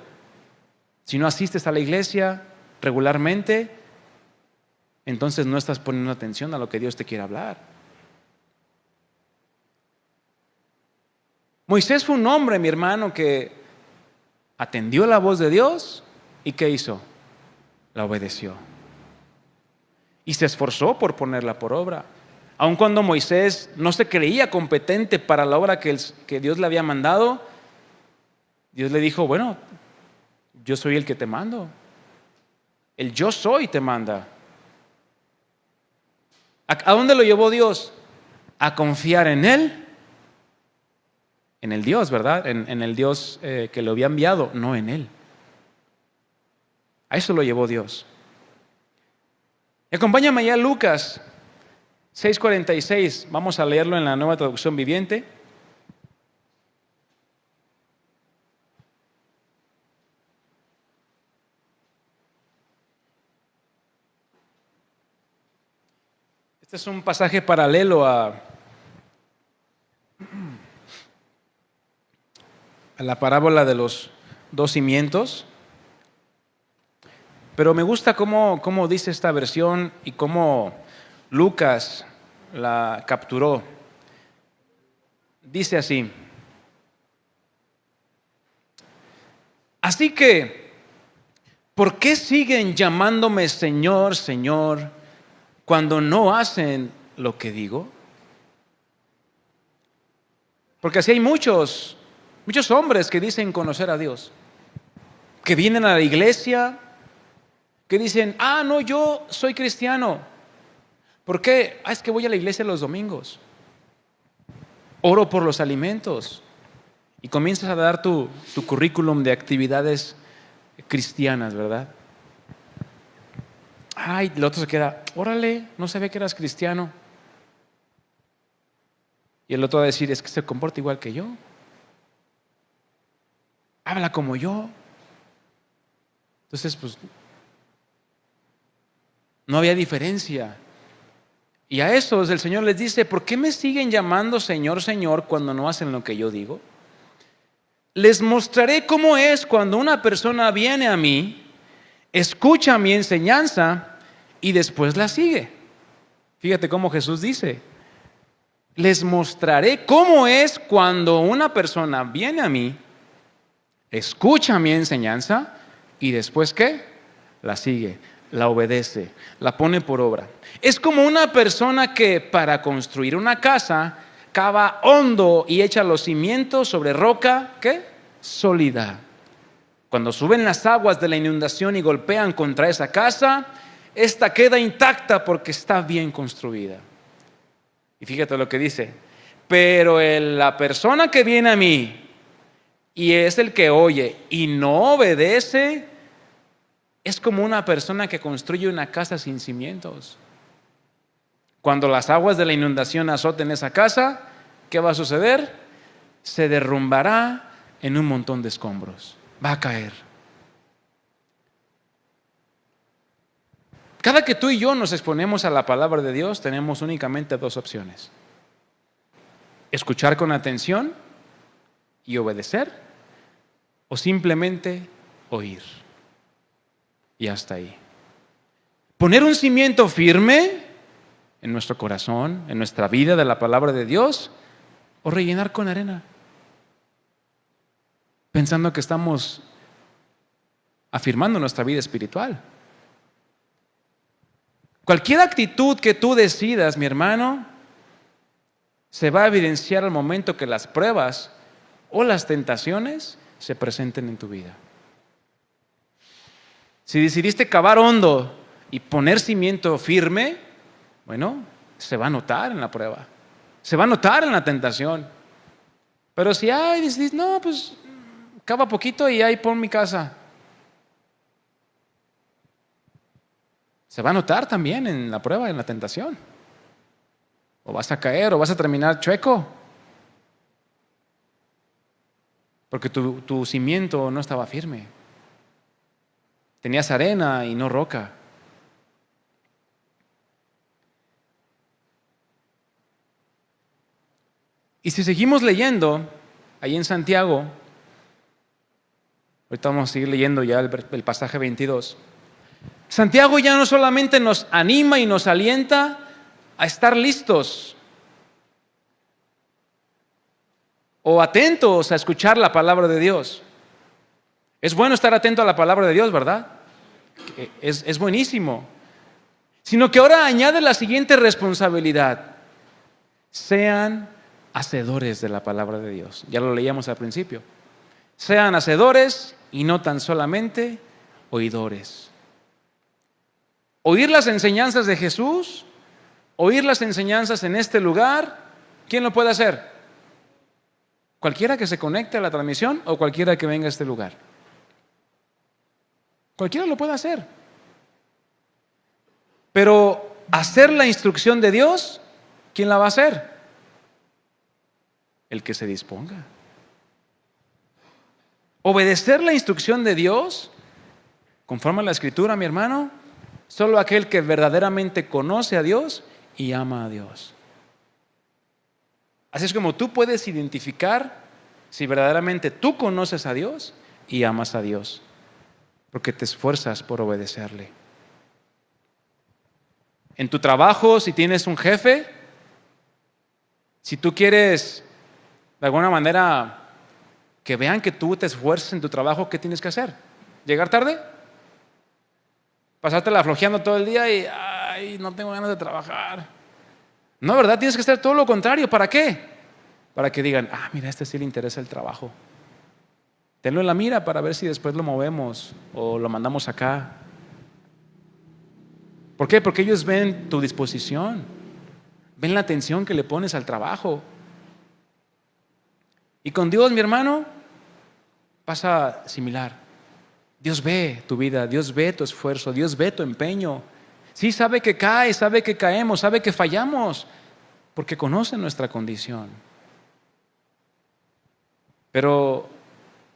si no asistes a la iglesia regularmente, entonces no estás poniendo atención a lo que Dios te quiere hablar. Moisés fue un hombre, mi hermano, que atendió la voz de Dios y ¿qué hizo? La obedeció. Y se esforzó por ponerla por obra. Aun cuando Moisés no se creía competente para la obra que Dios le había mandado, Dios le dijo, bueno, yo soy el que te mando. El yo soy te manda. ¿A dónde lo llevó Dios? A confiar en Él. En el Dios, ¿verdad? En el Dios que lo había enviado, no en Él. A eso lo llevó Dios. Acompáñame allá a Lucas 6:46. Vamos a leerlo en la Nueva Traducción Viviente. Este es un pasaje paralelo a la parábola de los dos cimientos. Pero me gusta cómo dice esta versión y cómo Lucas la capturó. Dice así: así que, ¿por qué siguen llamándome Señor, Señor, cuando no hacen lo que digo? Porque así hay muchos hombres que dicen conocer a Dios, que vienen a la iglesia, que dicen, no, yo soy cristiano. ¿Por qué? Es que voy a la iglesia los domingos. Oro por los alimentos. Y comienzas a dar tu currículum de actividades cristianas, ¿verdad? El otro se queda, órale, no sabía que eras cristiano. Y el otro va a decir, es que se comporta igual que yo. Habla como yo. Entonces, pues, no había diferencia. Y a esos el Señor les dice, ¿por qué me siguen llamando Señor, Señor cuando no hacen lo que yo digo? Les mostraré cómo es cuando una persona viene a mí, escucha mi enseñanza y después la sigue. Fíjate cómo Jesús dice, les mostraré cómo es cuando una persona viene a mí, escucha mi enseñanza y después ¿qué? La sigue, la obedece, la pone por obra. Es como una persona que para construir una casa cava hondo y echa los cimientos sobre roca, ¿qué? Sólida. Cuando suben las aguas de la inundación y golpean contra esa casa, esta queda intacta porque está bien construida. Y fíjate lo que dice, pero la persona que viene a mí y es el que oye y no obedece, es como una persona que construye una casa sin cimientos. Cuando las aguas de la inundación azoten esa casa, ¿qué va a suceder? Se derrumbará en un montón de escombros. Va a caer. Cada que tú y yo nos exponemos a la palabra de Dios, tenemos únicamente dos opciones: escuchar con atención y obedecer, o simplemente oír. Y hasta ahí. Poner un cimiento firme en nuestro corazón, en nuestra vida de la palabra de Dios, o rellenar con arena, pensando que estamos afirmando nuestra vida espiritual. Cualquier actitud que tú decidas, mi hermano, se va a evidenciar al momento que las pruebas o las tentaciones se presenten en tu vida. Si decidiste cavar hondo y poner cimiento firme, bueno, se va a notar en la prueba, se va a notar en la tentación. Pero si dices, no, pues cava poquito y ahí pon mi casa. se va a notar también en la prueba, en la tentación. O vas a caer o vas a terminar chueco. Porque tu cimiento no estaba firme. Tenías arena y no roca. Y si seguimos leyendo, ahí en Santiago, ahorita vamos a seguir leyendo ya el pasaje 22. Santiago ya no solamente nos anima y nos alienta a estar listos o atentos a escuchar la palabra de Dios. Es bueno estar atento a la palabra de Dios, ¿verdad? Es buenísimo. Sino que ahora añade la siguiente responsabilidad: sean hacedores de la palabra de Dios. Ya lo leíamos al principio. Sean hacedores y no tan solamente oidores. Oír las enseñanzas de Jesús, oír las enseñanzas en este lugar, ¿quién lo puede hacer? Cualquiera que se conecte a la transmisión o cualquiera que venga a este lugar. Cualquiera lo puede hacer. Pero hacer la instrucción de Dios, ¿quién la va a hacer? El que se disponga. Obedecer la instrucción de Dios, conforme a la Escritura, mi hermano, solo aquel que verdaderamente conoce a Dios y ama a Dios. Así es como tú puedes identificar si verdaderamente tú conoces a Dios y amas a Dios, porque te esfuerzas por obedecerle. En tu trabajo, si tienes un jefe, si tú quieres de alguna manera que vean que tú te esfuerzas en tu trabajo, ¿qué tienes que hacer? ¿Llegar tarde? ¿Pasártela flojeando todo el día y ay, no tengo ganas de trabajar? No, ¿verdad? Tienes que hacer todo lo contrario. ¿Para qué? Para que digan, mira, a este sí le interesa el trabajo. Tenlo en la mira para ver si después lo movemos o lo mandamos acá. ¿Por qué? Porque ellos ven tu disposición, ven la atención que le pones al trabajo. Y con Dios, mi hermano, pasa similar. Dios ve tu vida, Dios ve tu esfuerzo, Dios ve tu empeño. Sí, sabe que caes, sabe que caemos, sabe que fallamos, porque conoce nuestra condición. Pero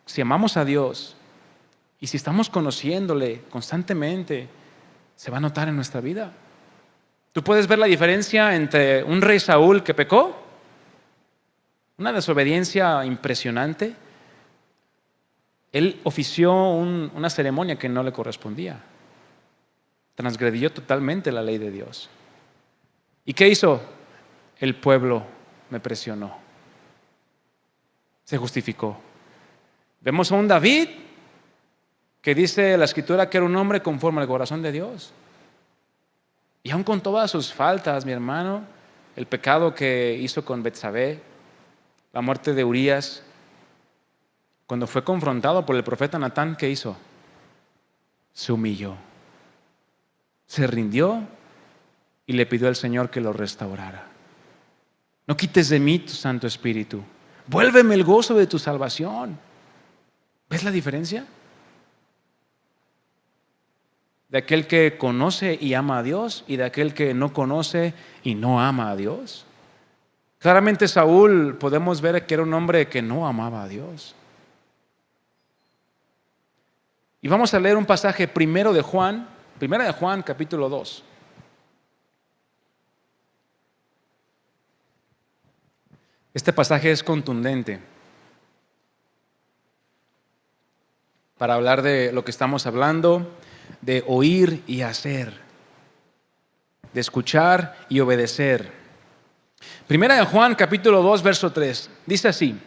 si amamos a Dios y si estamos conociéndole constantemente, se va a notar en nuestra vida. Tú puedes ver la diferencia entre un rey Saúl que pecó, una desobediencia impresionante. Él ofició una ceremonia que no le correspondía. Transgredió totalmente la ley de Dios. ¿Y qué hizo? El pueblo me presionó. Se justificó. Vemos a un David que dice la Escritura que era un hombre conforme al corazón de Dios. Y aun con todas sus faltas, mi hermano, el pecado que hizo con Betsabé, la muerte de Urías, cuando fue confrontado por el profeta Natán, ¿qué hizo? Se humilló, se rindió y le pidió al Señor que lo restaurara. No quites de mí tu Santo Espíritu, vuélveme el gozo de tu salvación. ¿Ves la diferencia? De aquel que conoce y ama a Dios y de aquel que no conoce y no ama a Dios. Claramente Saúl podemos ver que era un hombre que no amaba a Dios. Y vamos a leer un pasaje primera de Juan capítulo 2. Este pasaje es contundente para hablar de lo que estamos hablando, de oír y hacer, de escuchar y obedecer. Primera de Juan capítulo 2 verso 3 dice así,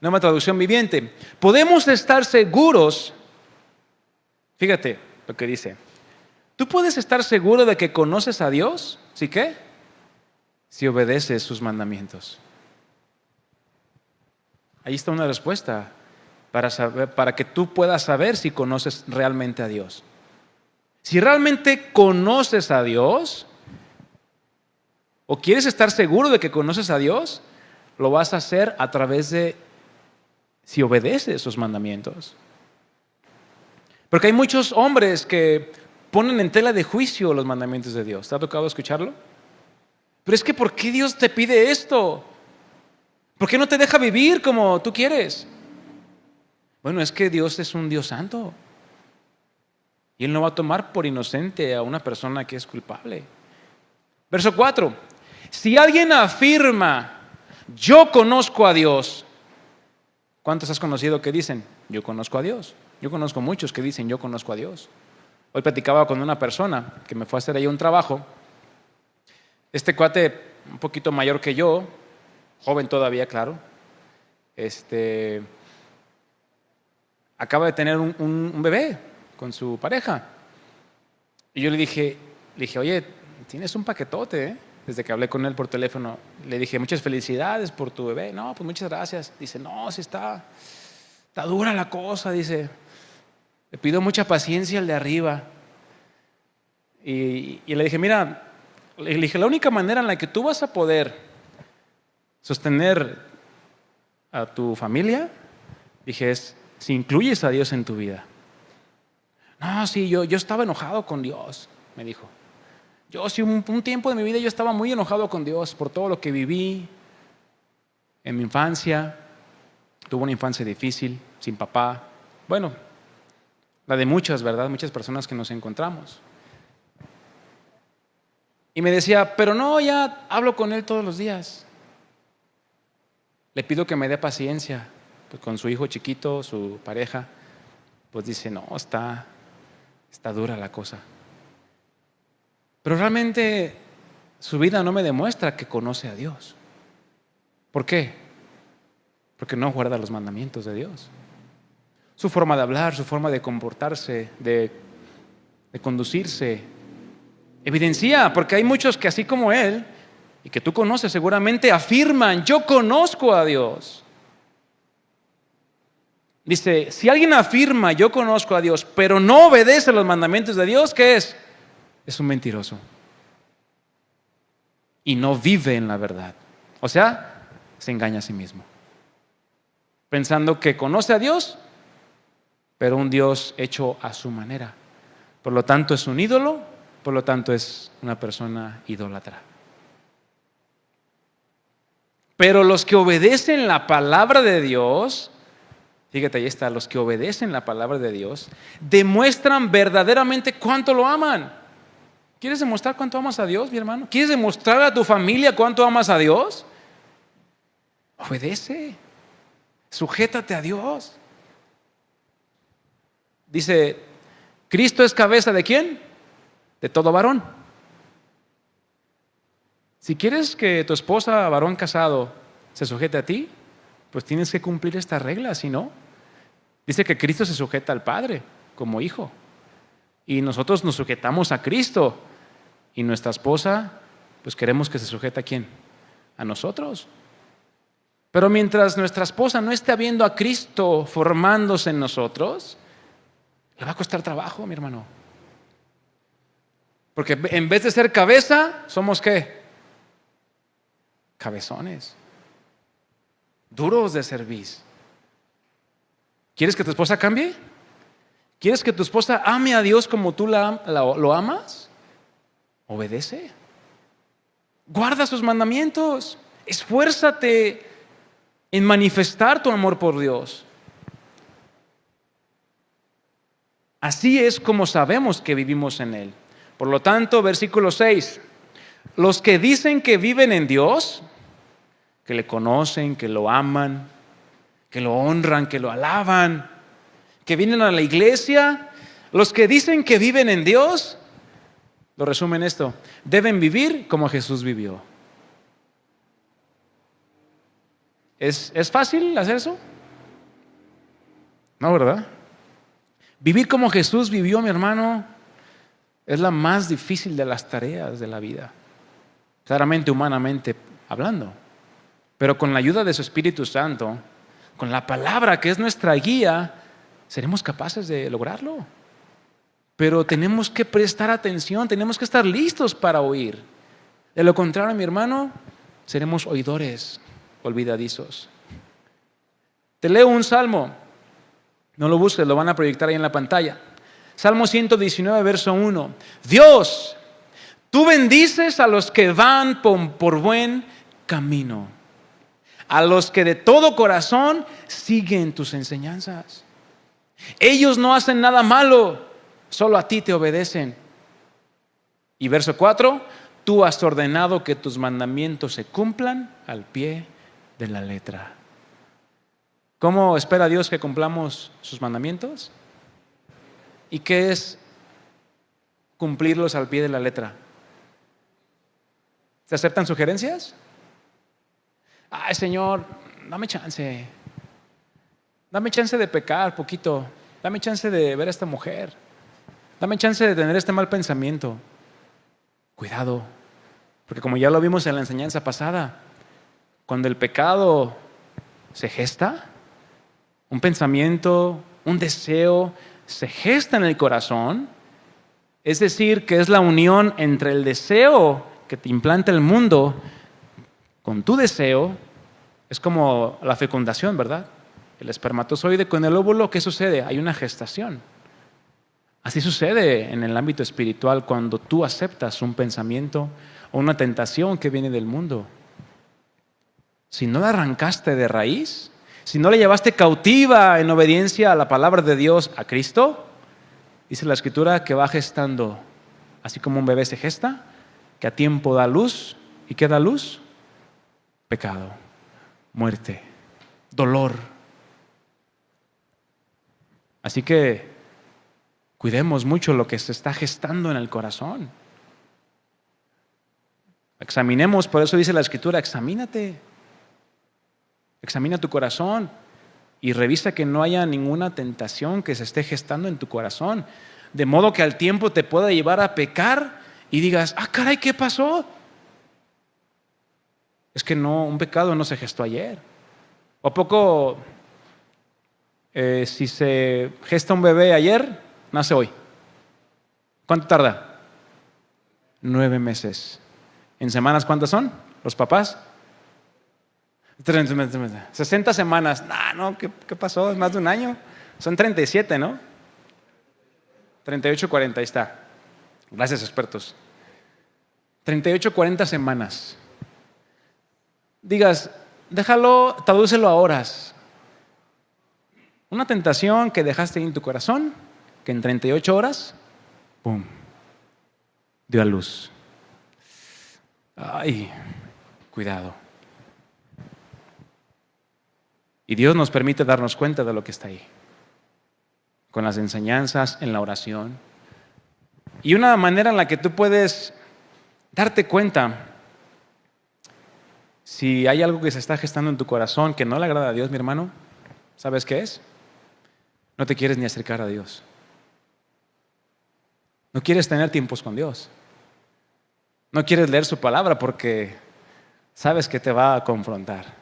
nueva traducción viviente: podemos estar seguros, fíjate lo que dice, tú puedes estar seguro de que conoces a Dios, ¿sí qué? Si obedeces sus mandamientos. Ahí está una respuesta para que tú puedas saber si conoces realmente a Dios. Si realmente conoces a Dios, o quieres estar seguro de que conoces a Dios, lo vas a hacer a través de si obedeces sus mandamientos. Porque hay muchos hombres que ponen en tela de juicio los mandamientos de Dios. ¿Te ha tocado escucharlo? Pero es que ¿por qué Dios te pide esto? ¿Por qué no te deja vivir como tú quieres? Bueno, es que Dios es un Dios santo. Y Él no va a tomar por inocente a una persona que es culpable. Verso 4. Si alguien afirma, yo conozco a Dios. ¿Cuántos has conocido que dicen, yo conozco a Dios? Yo conozco muchos que dicen, yo conozco a Dios. Hoy platicaba con una persona que me fue a hacer ahí un trabajo. Este cuate, un poquito mayor que yo, joven todavía, claro, acaba de tener un bebé con su pareja. Y yo le dije, oye, tienes un paquetote, ¿eh? Desde que hablé con él por teléfono, le dije, muchas felicidades por tu bebé. No, pues muchas gracias. Dice, no, sí está dura la cosa, dice. Le pido mucha paciencia al de arriba. Y le dije, mira, le dije, la única manera en la que tú vas a poder sostener a tu familia, dije, es si incluyes a Dios en tu vida. No, sí, yo estaba enojado con Dios, me dijo. Yo sí, un tiempo de mi vida yo estaba muy enojado con Dios por todo lo que viví en mi infancia. Tuve una infancia difícil, sin papá. Bueno, la de muchas, ¿verdad? Muchas personas que nos encontramos. Y me decía, pero no, ya hablo con él todos los días. Le pido que me dé paciencia, pues con su hijo chiquito, su pareja. Pues dice, no, está dura la cosa. Pero realmente su vida no me demuestra que conoce a Dios. ¿Por qué? Porque no guarda los mandamientos de Dios. Su forma de hablar, su forma de comportarse, de conducirse, evidencia, porque hay muchos que así como él, y que tú conoces seguramente, afirman, yo conozco a Dios. Dice, si alguien afirma, yo conozco a Dios, pero no obedece los mandamientos de Dios, ¿qué es? Es un mentiroso. Y no vive en la verdad. O sea, se engaña a sí mismo. Pensando que conoce a Dios, pero un Dios hecho a su manera. Por lo tanto, es un ídolo, por lo tanto, es una persona idólatra. Pero los que obedecen la palabra de Dios, fíjate, ahí está, los que obedecen la palabra de Dios, demuestran verdaderamente cuánto lo aman. ¿Quieres demostrar cuánto amas a Dios, mi hermano? ¿Quieres demostrar a tu familia cuánto amas a Dios? Obedece, sujétate a Dios. Dice, Cristo es cabeza ¿de quién? De todo varón. Si quieres que tu esposa, varón casado, se sujete a ti, pues tienes que cumplir esta regla, si no. Dice que Cristo se sujeta al Padre como hijo. Y nosotros nos sujetamos a Cristo. Y nuestra esposa, pues queremos que se sujete ¿a quién? A nosotros. Pero mientras nuestra esposa no esté viendo a Cristo formándose en nosotros, le va a costar trabajo, mi hermano. Porque en vez de ser cabeza, somos ¿qué? Cabezones. Duros de cerviz. ¿Quieres que tu esposa cambie? ¿Quieres que tu esposa ame a Dios como tú lo amas? Obedece. Guarda sus mandamientos. Esfuérzate en manifestar tu amor por Dios. Así es como sabemos que vivimos en Él. Por lo tanto, versículo 6. Los que dicen que viven en Dios, que le conocen, que lo aman, que lo honran, que lo alaban, que vienen a la iglesia, los que dicen que viven en Dios, lo resumen esto, deben vivir como Jesús vivió. ¿Es fácil hacer eso? No, ¿verdad? Vivir como Jesús vivió, mi hermano, es la más difícil de las tareas de la vida. Claramente, humanamente hablando. Pero con la ayuda de su Espíritu Santo, con la palabra que es nuestra guía, seremos capaces de lograrlo. Pero tenemos que prestar atención, tenemos que estar listos para oír. De lo contrario, mi hermano, seremos oidores olvidadizos. Te leo un salmo. No lo busques, lo van a proyectar ahí en la pantalla. Salmo 119, verso 1. Dios, tú bendices a los que van por buen camino, a los que de todo corazón siguen tus enseñanzas. Ellos no hacen nada malo, solo a ti te obedecen. Y verso 4, tú has ordenado que tus mandamientos se cumplan al pie de la letra. ¿Cómo espera Dios que cumplamos sus mandamientos? ¿Y qué es cumplirlos al pie de la letra? ¿Se aceptan sugerencias? Ay, Señor, dame chance. Dame chance de pecar poquito. Dame chance de ver a esta mujer. Dame chance de tener este mal pensamiento. Cuidado, porque como ya lo vimos en la enseñanza pasada, cuando el pecado se gesta, un pensamiento, un deseo, se gesta en el corazón, es decir, que es la unión entre el deseo que te implanta el mundo con tu deseo. Es como la fecundación, ¿verdad? El espermatozoide con el óvulo, ¿qué sucede? Hay una gestación. Así sucede en el ámbito espiritual cuando tú aceptas un pensamiento o una tentación que viene del mundo. Si no la arrancaste de raíz, si no la llevaste cautiva en obediencia a la palabra de Dios, a Cristo, dice la Escritura que va gestando, así como un bebé se gesta, que a tiempo da luz. ¿Y qué da luz? Pecado, muerte, dolor. Así que cuidemos mucho lo que se está gestando en el corazón. Examinemos, por eso dice la Escritura, examínate. Examina tu corazón y revisa que no haya ninguna tentación que se esté gestando en tu corazón, de modo que al tiempo te pueda llevar a pecar y digas, ah, caray, ¿qué pasó? Es que no, un pecado no se gestó ayer. ¿O a poco si se gesta un bebé ayer, nace hoy? ¿Cuánto tarda? 9 meses. ¿En semanas cuántas son? ¿Los papás? 60 semanas. No, ¿qué pasó? Es más de un año. Son 37, ¿no? 38, 40, ahí está. Gracias, expertos. 38, 40 semanas. Digas, déjalo, tradúcelo a horas. Una tentación que dejaste en tu corazón, que en 38 horas, ¡pum!, dio a luz. Ay, cuidado. Y Dios nos permite darnos cuenta de lo que está ahí, con las enseñanzas, en la oración. Y una manera en la que tú puedes darte cuenta si hay algo que se está gestando en tu corazón que no le agrada a Dios, mi hermano, ¿sabes qué es? No te quieres ni acercar a Dios. No quieres tener tiempos con Dios. No quieres leer su palabra porque sabes que te va a confrontar.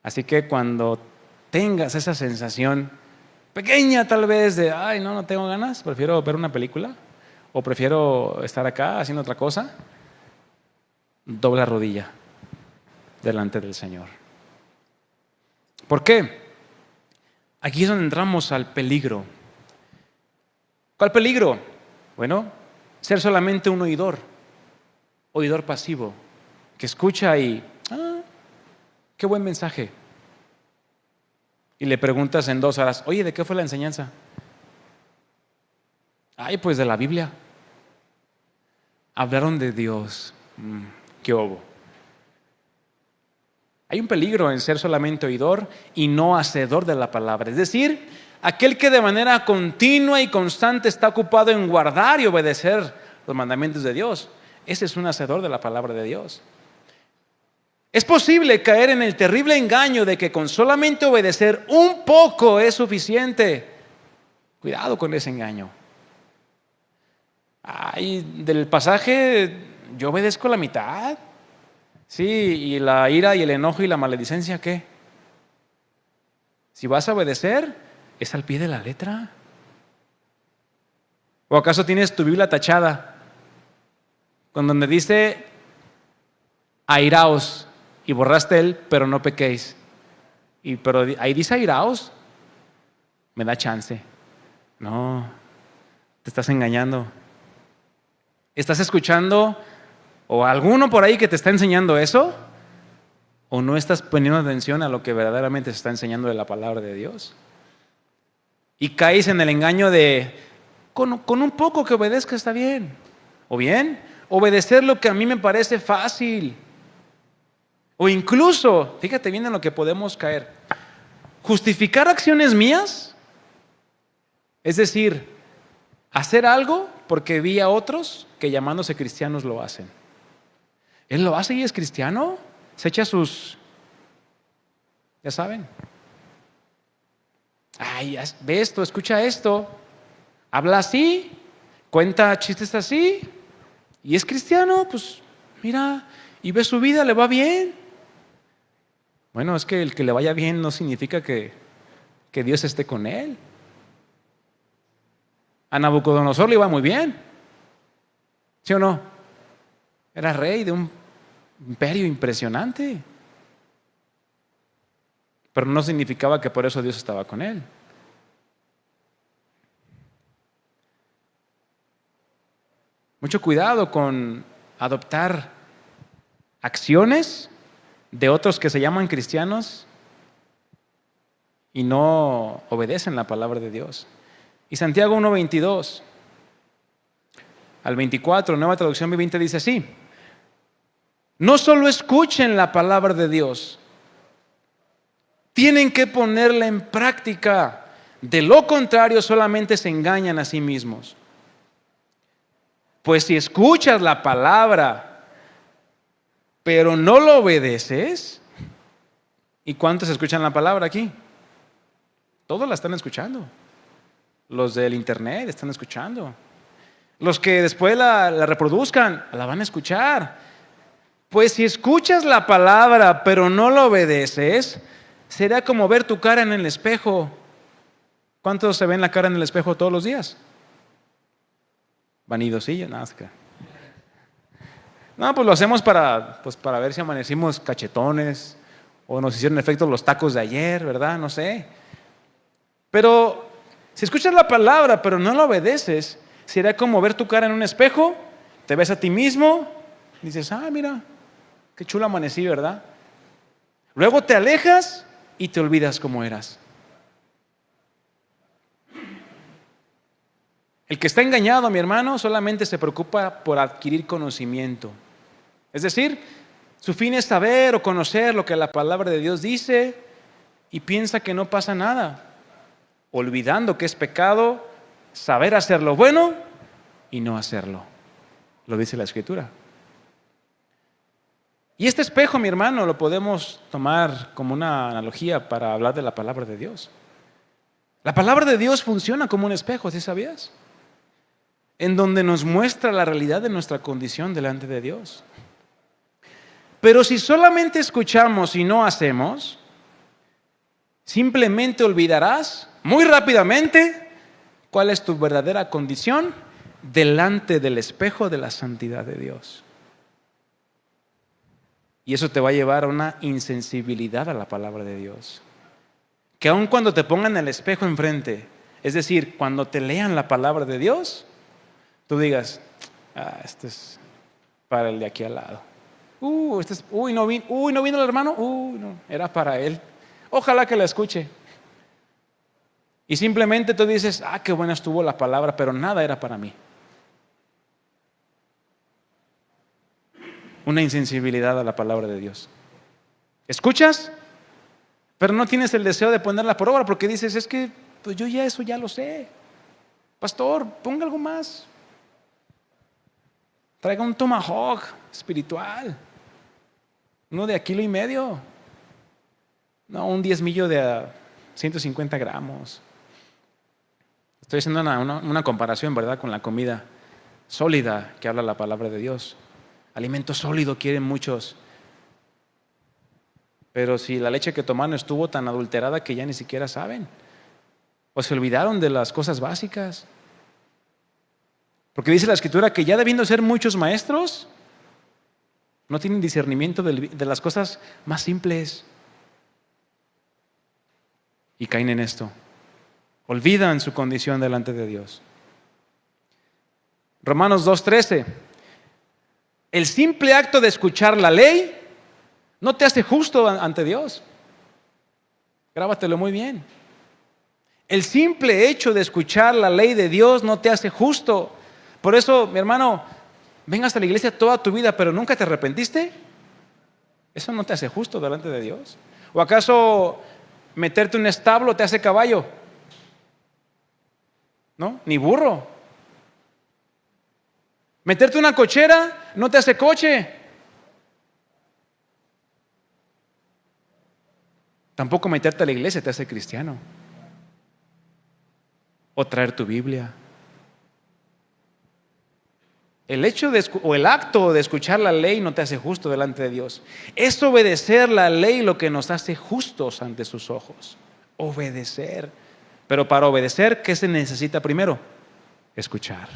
Así que cuando tengas esa sensación pequeña tal vez de, ay, no tengo ganas, prefiero ver una película o prefiero estar acá haciendo otra cosa, dobla rodilla delante del Señor. ¿Por qué? Aquí es donde entramos al peligro. ¿Cuál peligro? Bueno, ser solamente un oidor pasivo, que escucha y, qué buen mensaje. Y le preguntas en 2 horas, oye, ¿de qué fue la enseñanza? Ay, pues de la Biblia. Hablaron de Dios. ¿Qué hubo? Hay un peligro en ser solamente oidor y no hacedor de la palabra. Es decir, aquel que de manera continua y constante está ocupado en guardar y obedecer los mandamientos de Dios. Ese es un hacedor de la palabra de Dios. Es posible caer en el terrible engaño de que con solamente obedecer un poco es suficiente. Cuidado con ese engaño. Ay, del pasaje, yo obedezco la mitad. Sí, y la ira y el enojo y la maledicencia, ¿qué? Si vas a obedecer, es al pie de la letra. ¿O acaso tienes tu Biblia tachada con donde dice airaos y borraste el pero no pequéis? Pero ahí dice airaos, me da chance. No, te estás engañando. ¿Estás escuchando o alguno por ahí que te está enseñando eso? ¿O no estás poniendo atención a lo que verdaderamente se está enseñando de la palabra de Dios? Y caes en el engaño de, con un poco que obedezca está bien. O bien, obedecer lo que a mí me parece fácil. O incluso, fíjate bien en lo que podemos caer. Justificar acciones mías, es decir, hacer algo porque vi a otros que llamándose cristianos lo hacen. Él lo hace y es cristiano, se echa sus, ya saben. Ay, ve esto, escucha esto, habla así, cuenta chistes así, y es cristiano, pues mira, y ve su vida, le va bien. Bueno, es que el que le vaya bien no significa que Dios esté con él. A Nabucodonosor le iba muy bien, ¿sí o no? Era rey de un imperio impresionante, pero no significaba que por eso Dios estaba con él. Mucho cuidado con adoptar acciones de otros que se llaman cristianos y no obedecen la palabra de Dios. Y Santiago 1:22 al 24, Nueva Traducción Viviente, dice así: no solo escuchen la palabra de Dios, tienen que ponerla en práctica. De lo contrario, solamente se engañan a sí mismos. Pues si escuchas la palabra, pero no lo obedeces, ¿y cuántos escuchan la palabra aquí? Todos la están escuchando. Los del internet están escuchando. Los que después la reproduzcan, la van a escuchar. Pues si escuchas la palabra, pero no la obedeces, será como ver tu cara en el espejo. ¿Cuántos se ven la cara en el espejo todos los días? Vanidosillo, nada. No, pues lo hacemos para ver si amanecimos cachetones o nos hicieron efecto los tacos de ayer, ¿verdad? No sé. Pero si escuchas la palabra pero no la obedeces, será como ver tu cara en un espejo, te ves a ti mismo, y dices, mira, qué chulo amanecí, ¿verdad? Luego te alejas y te olvidas cómo eras. El que está engañado, mi hermano, solamente se preocupa por adquirir conocimiento. Es decir, su fin es saber o conocer lo que la palabra de Dios dice y piensa que no pasa nada, olvidando que es pecado saber hacer lo bueno y no hacerlo. Lo dice la Escritura. Y este espejo, mi hermano, lo podemos tomar como una analogía para hablar de la palabra de Dios. La palabra de Dios funciona como un espejo, ¿sí sabías? En donde nos muestra la realidad de nuestra condición delante de Dios. Pero si solamente escuchamos y no hacemos, simplemente olvidarás muy rápidamente cuál es tu verdadera condición delante del espejo de la santidad de Dios. Y eso te va a llevar a una insensibilidad a la palabra de Dios. Que aun cuando te pongan el espejo enfrente, es decir, cuando te lean la palabra de Dios, tú digas, este es para el de aquí al lado. No vino el hermano, no, era para él. Ojalá que la escuche. Y simplemente tú dices, qué buena estuvo la palabra, pero nada era para mí. Una insensibilidad a la palabra de Dios. ¿Escuchas? Pero no tienes el deseo de ponerla por obra porque dices, es que pues yo eso ya lo sé. Pastor, ponga algo más. Traiga un tomahawk espiritual. Uno de 1,5 kilos. No, un diezmillo de 150 gramos. Estoy haciendo una comparación, ¿verdad?, con la comida sólida que habla la palabra de Dios. Alimento sólido quieren muchos. Pero si la leche que tomaron estuvo tan adulterada que ya ni siquiera saben. O se olvidaron de las cosas básicas. Porque dice la Escritura que ya debiendo ser muchos maestros, no tienen discernimiento de las cosas más simples. Y caen en esto. Olvidan su condición delante de Dios. Romanos 2:13. El simple acto de escuchar la ley no te hace justo ante Dios. Grábatelo muy bien. El simple hecho de escuchar la ley de Dios no te hace justo. Por eso, mi hermano, vengas a la iglesia toda tu vida, pero nunca te arrepentiste. Eso no te hace justo delante de Dios. ¿O acaso meterte en un establo te hace caballo? ¿No? Ni burro. Meterte en una cochera no te hace coche. Tampoco meterte a la iglesia te hace cristiano. O traer tu Biblia. El hecho o el acto de escuchar la ley no te hace justo delante de Dios. Es obedecer la ley lo que nos hace justos ante sus ojos. Obedecer. Pero para obedecer, ¿qué se necesita primero? Escuchar.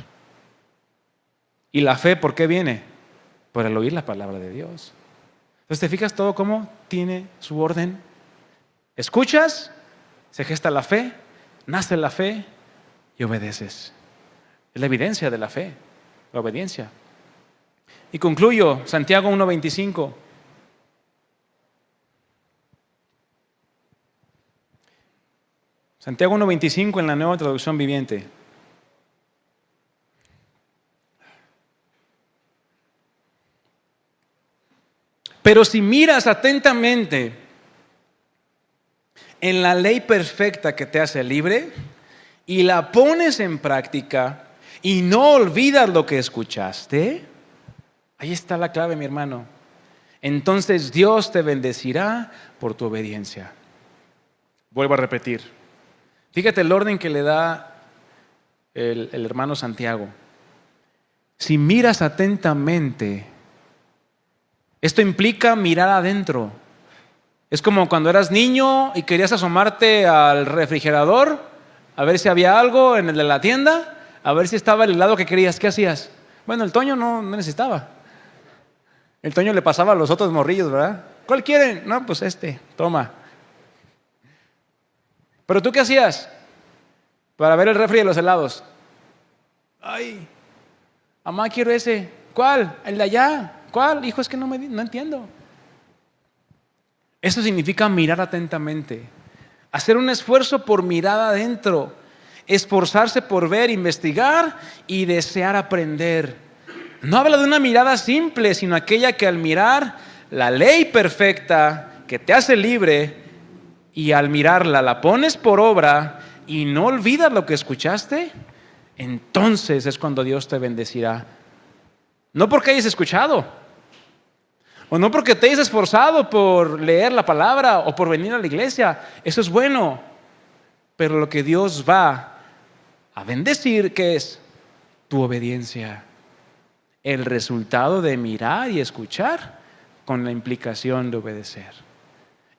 ¿Y la fe por qué viene? Por el oír la palabra de Dios. Entonces, ¿te fijas todo cómo tiene su orden? Escuchas, se gesta la fe, nace la fe y obedeces. Es la evidencia de la fe, la obediencia. Y concluyo, Santiago 1:25. Santiago 1:25 en la Nueva Traducción Viviente. Pero si miras atentamente en la ley perfecta que te hace libre y la pones en práctica y no olvidas lo que escuchaste, ahí está la clave, mi hermano. Entonces Dios te bendecirá por tu obediencia. Vuelvo a repetir. Fíjate el orden que le da el hermano Santiago. Si miras atentamente, esto implica mirar adentro. Es como cuando eras niño y querías asomarte al refrigerador a ver si había algo en el de la tienda, a ver si estaba el helado que querías. ¿Qué hacías? Bueno, el Toño no necesitaba. El Toño le pasaba a los otros morrillos, ¿verdad? ¿Cuál quieren? No, pues toma. ¿Pero tú qué hacías para ver el refri de los helados? Ay, mamá, quiero ese. ¿Cuál? El de allá. ¿Cuál? Hijo, es que no entiendo. Eso significa mirar atentamente. Hacer un esfuerzo por mirar adentro. Esforzarse por ver, investigar y desear aprender. No habla de una mirada simple, sino aquella que al mirar la ley perfecta que te hace libre y al mirarla la pones por obra y no olvidas lo que escuchaste, entonces es cuando Dios te bendecirá. No porque hayas escuchado, o no porque te hayas esforzado por leer la palabra o por venir a la iglesia. Eso es bueno, pero lo que Dios va a bendecir, ¿qué es? Tu obediencia. El resultado de mirar y escuchar con la implicación de obedecer.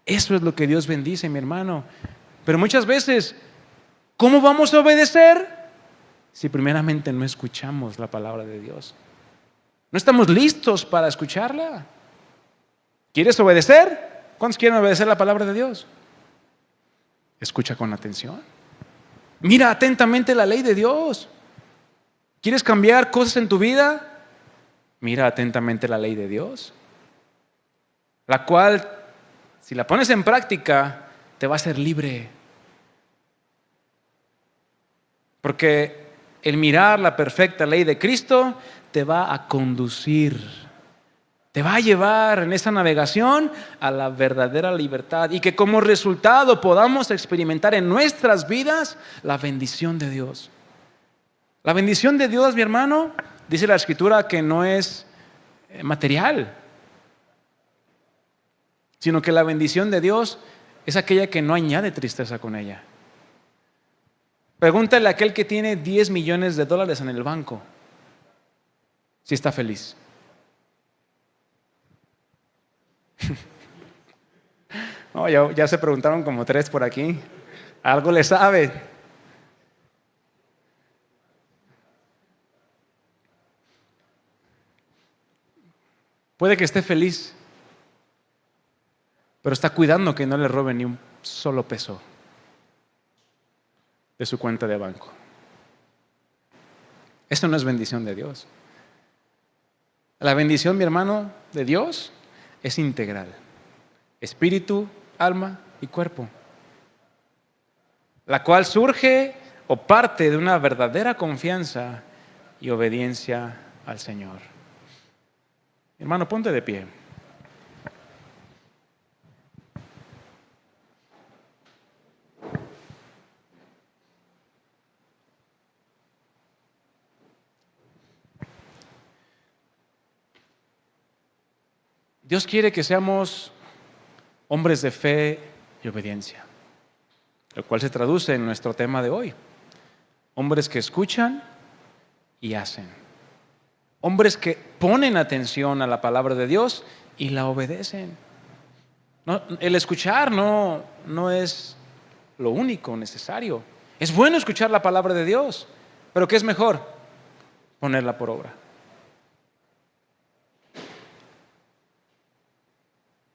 Eso es lo que Dios bendice, mi hermano. Pero muchas veces, ¿cómo vamos a obedecer si primeramente no escuchamos la palabra de Dios? No estamos listos para escucharla. ¿Quieres obedecer? ¿Cuántos quieren obedecer la palabra de Dios? Escucha con atención. Mira atentamente la ley de Dios. ¿Quieres cambiar cosas en tu vida? Mira atentamente la ley de Dios, la cual, si la pones en práctica, te va a hacer libre. Porque el mirar la perfecta ley de Cristo te va a conducir, te va a llevar en esa navegación a la verdadera libertad y que como resultado podamos experimentar en nuestras vidas la bendición de Dios. La bendición de Dios, mi hermano, dice la Escritura que no es material, sino que la bendición de Dios es aquella que no añade tristeza con ella. Pregúntale a aquel que tiene $10 millones en el banco si está feliz. No, ya se preguntaron como 3 por aquí. Algo le sabe. Puede que esté feliz, pero está cuidando que no le roben ni un solo peso. de su cuenta de banco. Eso no es bendición de Dios. La bendición, mi hermano, de Dios es integral. Espíritu, alma y cuerpo. La cual surge o parte de una verdadera confianza y obediencia al Señor. Hermano, ponte de pie. Dios quiere que seamos hombres de fe y obediencia, lo cual se traduce en nuestro tema de hoy. Hombres que escuchan y hacen. Hombres que ponen atención a la palabra de Dios y la obedecen. No, el escuchar no es lo único necesario. Es bueno escuchar la palabra de Dios, pero ¿qué es mejor? Ponerla por obra.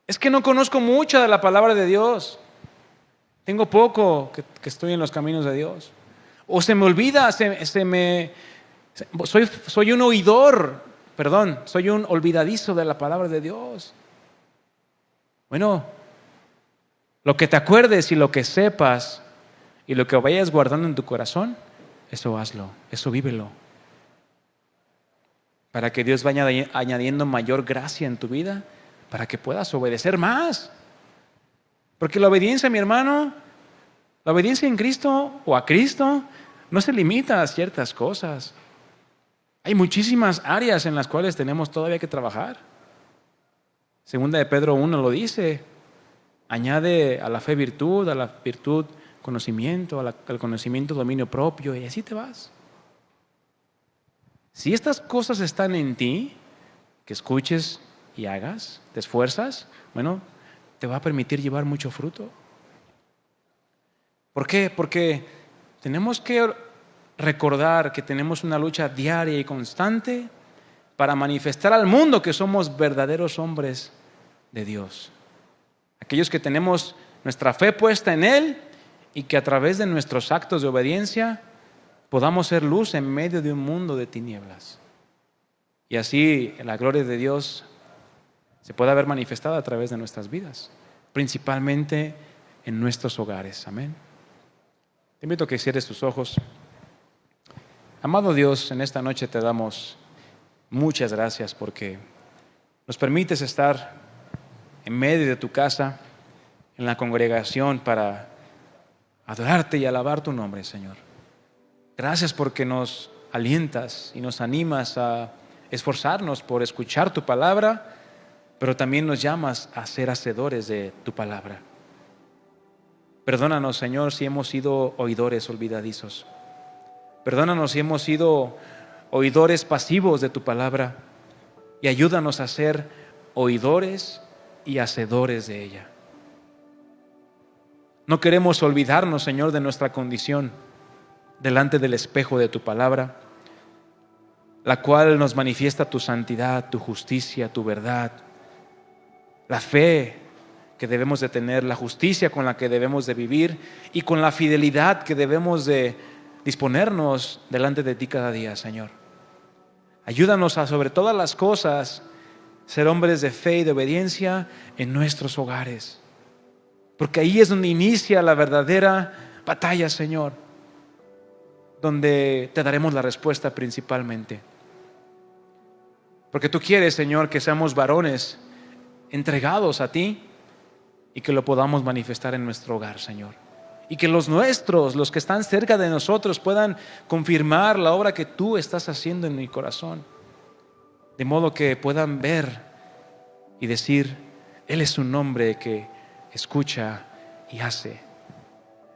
Es que no conozco mucho de la palabra de Dios. Tengo poco que estoy en los caminos de Dios. O se me olvida, soy un oidor, soy un olvidadizo de la palabra de Dios. Bueno, lo que te acuerdes y lo que sepas y lo que vayas guardando en tu corazón, eso hazlo, eso vívelo. Para que Dios vaya añadiendo mayor gracia en tu vida, para que puedas obedecer más. Porque la obediencia, mi hermano, la obediencia en Cristo o a Cristo no se limita a ciertas cosas. Hay muchísimas áreas en las cuales tenemos todavía que trabajar. Segunda de Pedro 1 lo dice. Añade a la fe virtud, a la virtud conocimiento, al conocimiento dominio propio, y así te vas. Si estas cosas están en ti, que escuches y hagas, te esfuerzas, bueno, te va a permitir llevar mucho fruto. ¿Por qué? Porque tenemos que recordar que tenemos una lucha diaria y constante para manifestar al mundo que somos verdaderos hombres de Dios. Aquellos que tenemos nuestra fe puesta en Él y que a través de nuestros actos de obediencia podamos ser luz en medio de un mundo de tinieblas. Y así la gloria de Dios se pueda ver manifestada a través de nuestras vidas, principalmente en nuestros hogares. Amén. Te invito a que cierres tus ojos. Amado Dios, en esta noche te damos muchas gracias porque nos permites estar en medio de tu casa, en la congregación, para adorarte y alabar tu nombre, Señor. Gracias porque nos alientas y nos animas a esforzarnos por escuchar tu palabra, pero también nos llamas a ser hacedores de tu palabra. Perdónanos, Señor, si hemos sido oidores olvidadizos. Perdónanos si hemos sido oidores pasivos de tu palabra, y ayúdanos a ser oidores y hacedores de ella. No queremos olvidarnos, Señor, de nuestra condición delante del espejo de tu palabra, la cual nos manifiesta tu santidad, tu justicia, tu verdad, la fe que debemos de tener, la justicia con la que debemos de vivir y con la fidelidad que debemos de disponernos delante de ti cada día, Señor. Ayúdanos a, sobre todas las cosas, ser hombres de fe y de obediencia en nuestros hogares, porque ahí es donde inicia la verdadera batalla, Señor, donde te daremos la respuesta principalmente. Porque tú quieres, Señor, que seamos varones entregados a ti y que lo podamos manifestar en nuestro hogar, Señor. Y que los nuestros, los que están cerca de nosotros, puedan confirmar la obra que tú estás haciendo en mi corazón. De modo que puedan ver y decir: Él es un hombre que escucha y hace.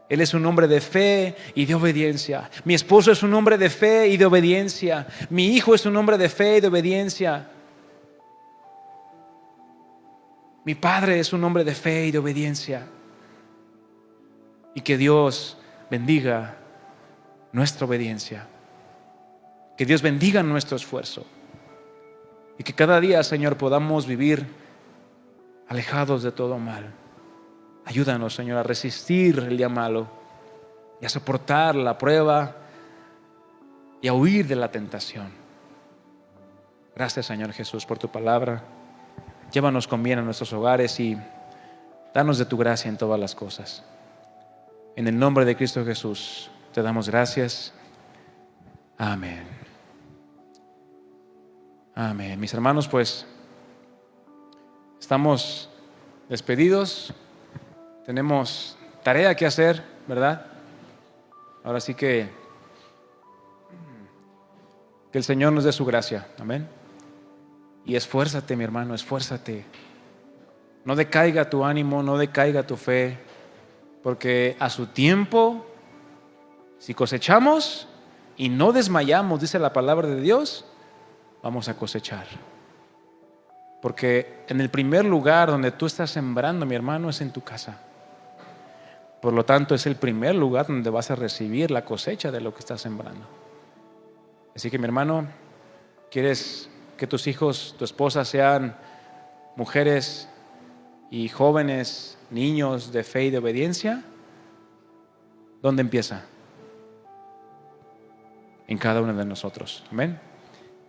Él es un hombre de fe y de obediencia. Mi esposo es un hombre de fe y de obediencia. Mi hijo es un hombre de fe y de obediencia. Mi padre es un hombre de fe y de obediencia. Y que Dios bendiga nuestra obediencia. Que Dios bendiga nuestro esfuerzo. Y que cada día, Señor, podamos vivir alejados de todo mal. Ayúdanos, Señor, a resistir el día malo. y a soportar la prueba y a huir de la tentación. Gracias, Señor Jesús, por tu palabra. Llévanos con bien a nuestros hogares y danos de tu gracia en todas las cosas. En el nombre de Cristo Jesús te damos gracias. Amén. Amén. Mis hermanos, pues estamos despedidos. Tenemos tarea que hacer, ¿verdad? Ahora sí que el Señor nos dé su gracia. Amén. Y esfuérzate, mi hermano, esfuérzate. No decaiga tu ánimo, no decaiga tu fe, porque a su tiempo, si cosechamos y no desmayamos, dice la palabra de Dios, vamos a cosechar. Porque en el primer lugar donde tú estás sembrando, mi hermano, es en tu casa. Por lo tanto, es el primer lugar donde vas a recibir la cosecha de lo que estás sembrando. Así que, mi hermano, ¿quieres que tus hijos, tu esposa sean mujeres y jóvenes, niños de fe y de obediencia? ¿Dónde empieza? En cada uno de nosotros. Amén.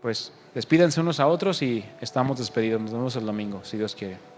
Pues despídense unos a otros y estamos despedidos. Nos vemos el domingo, si Dios quiere.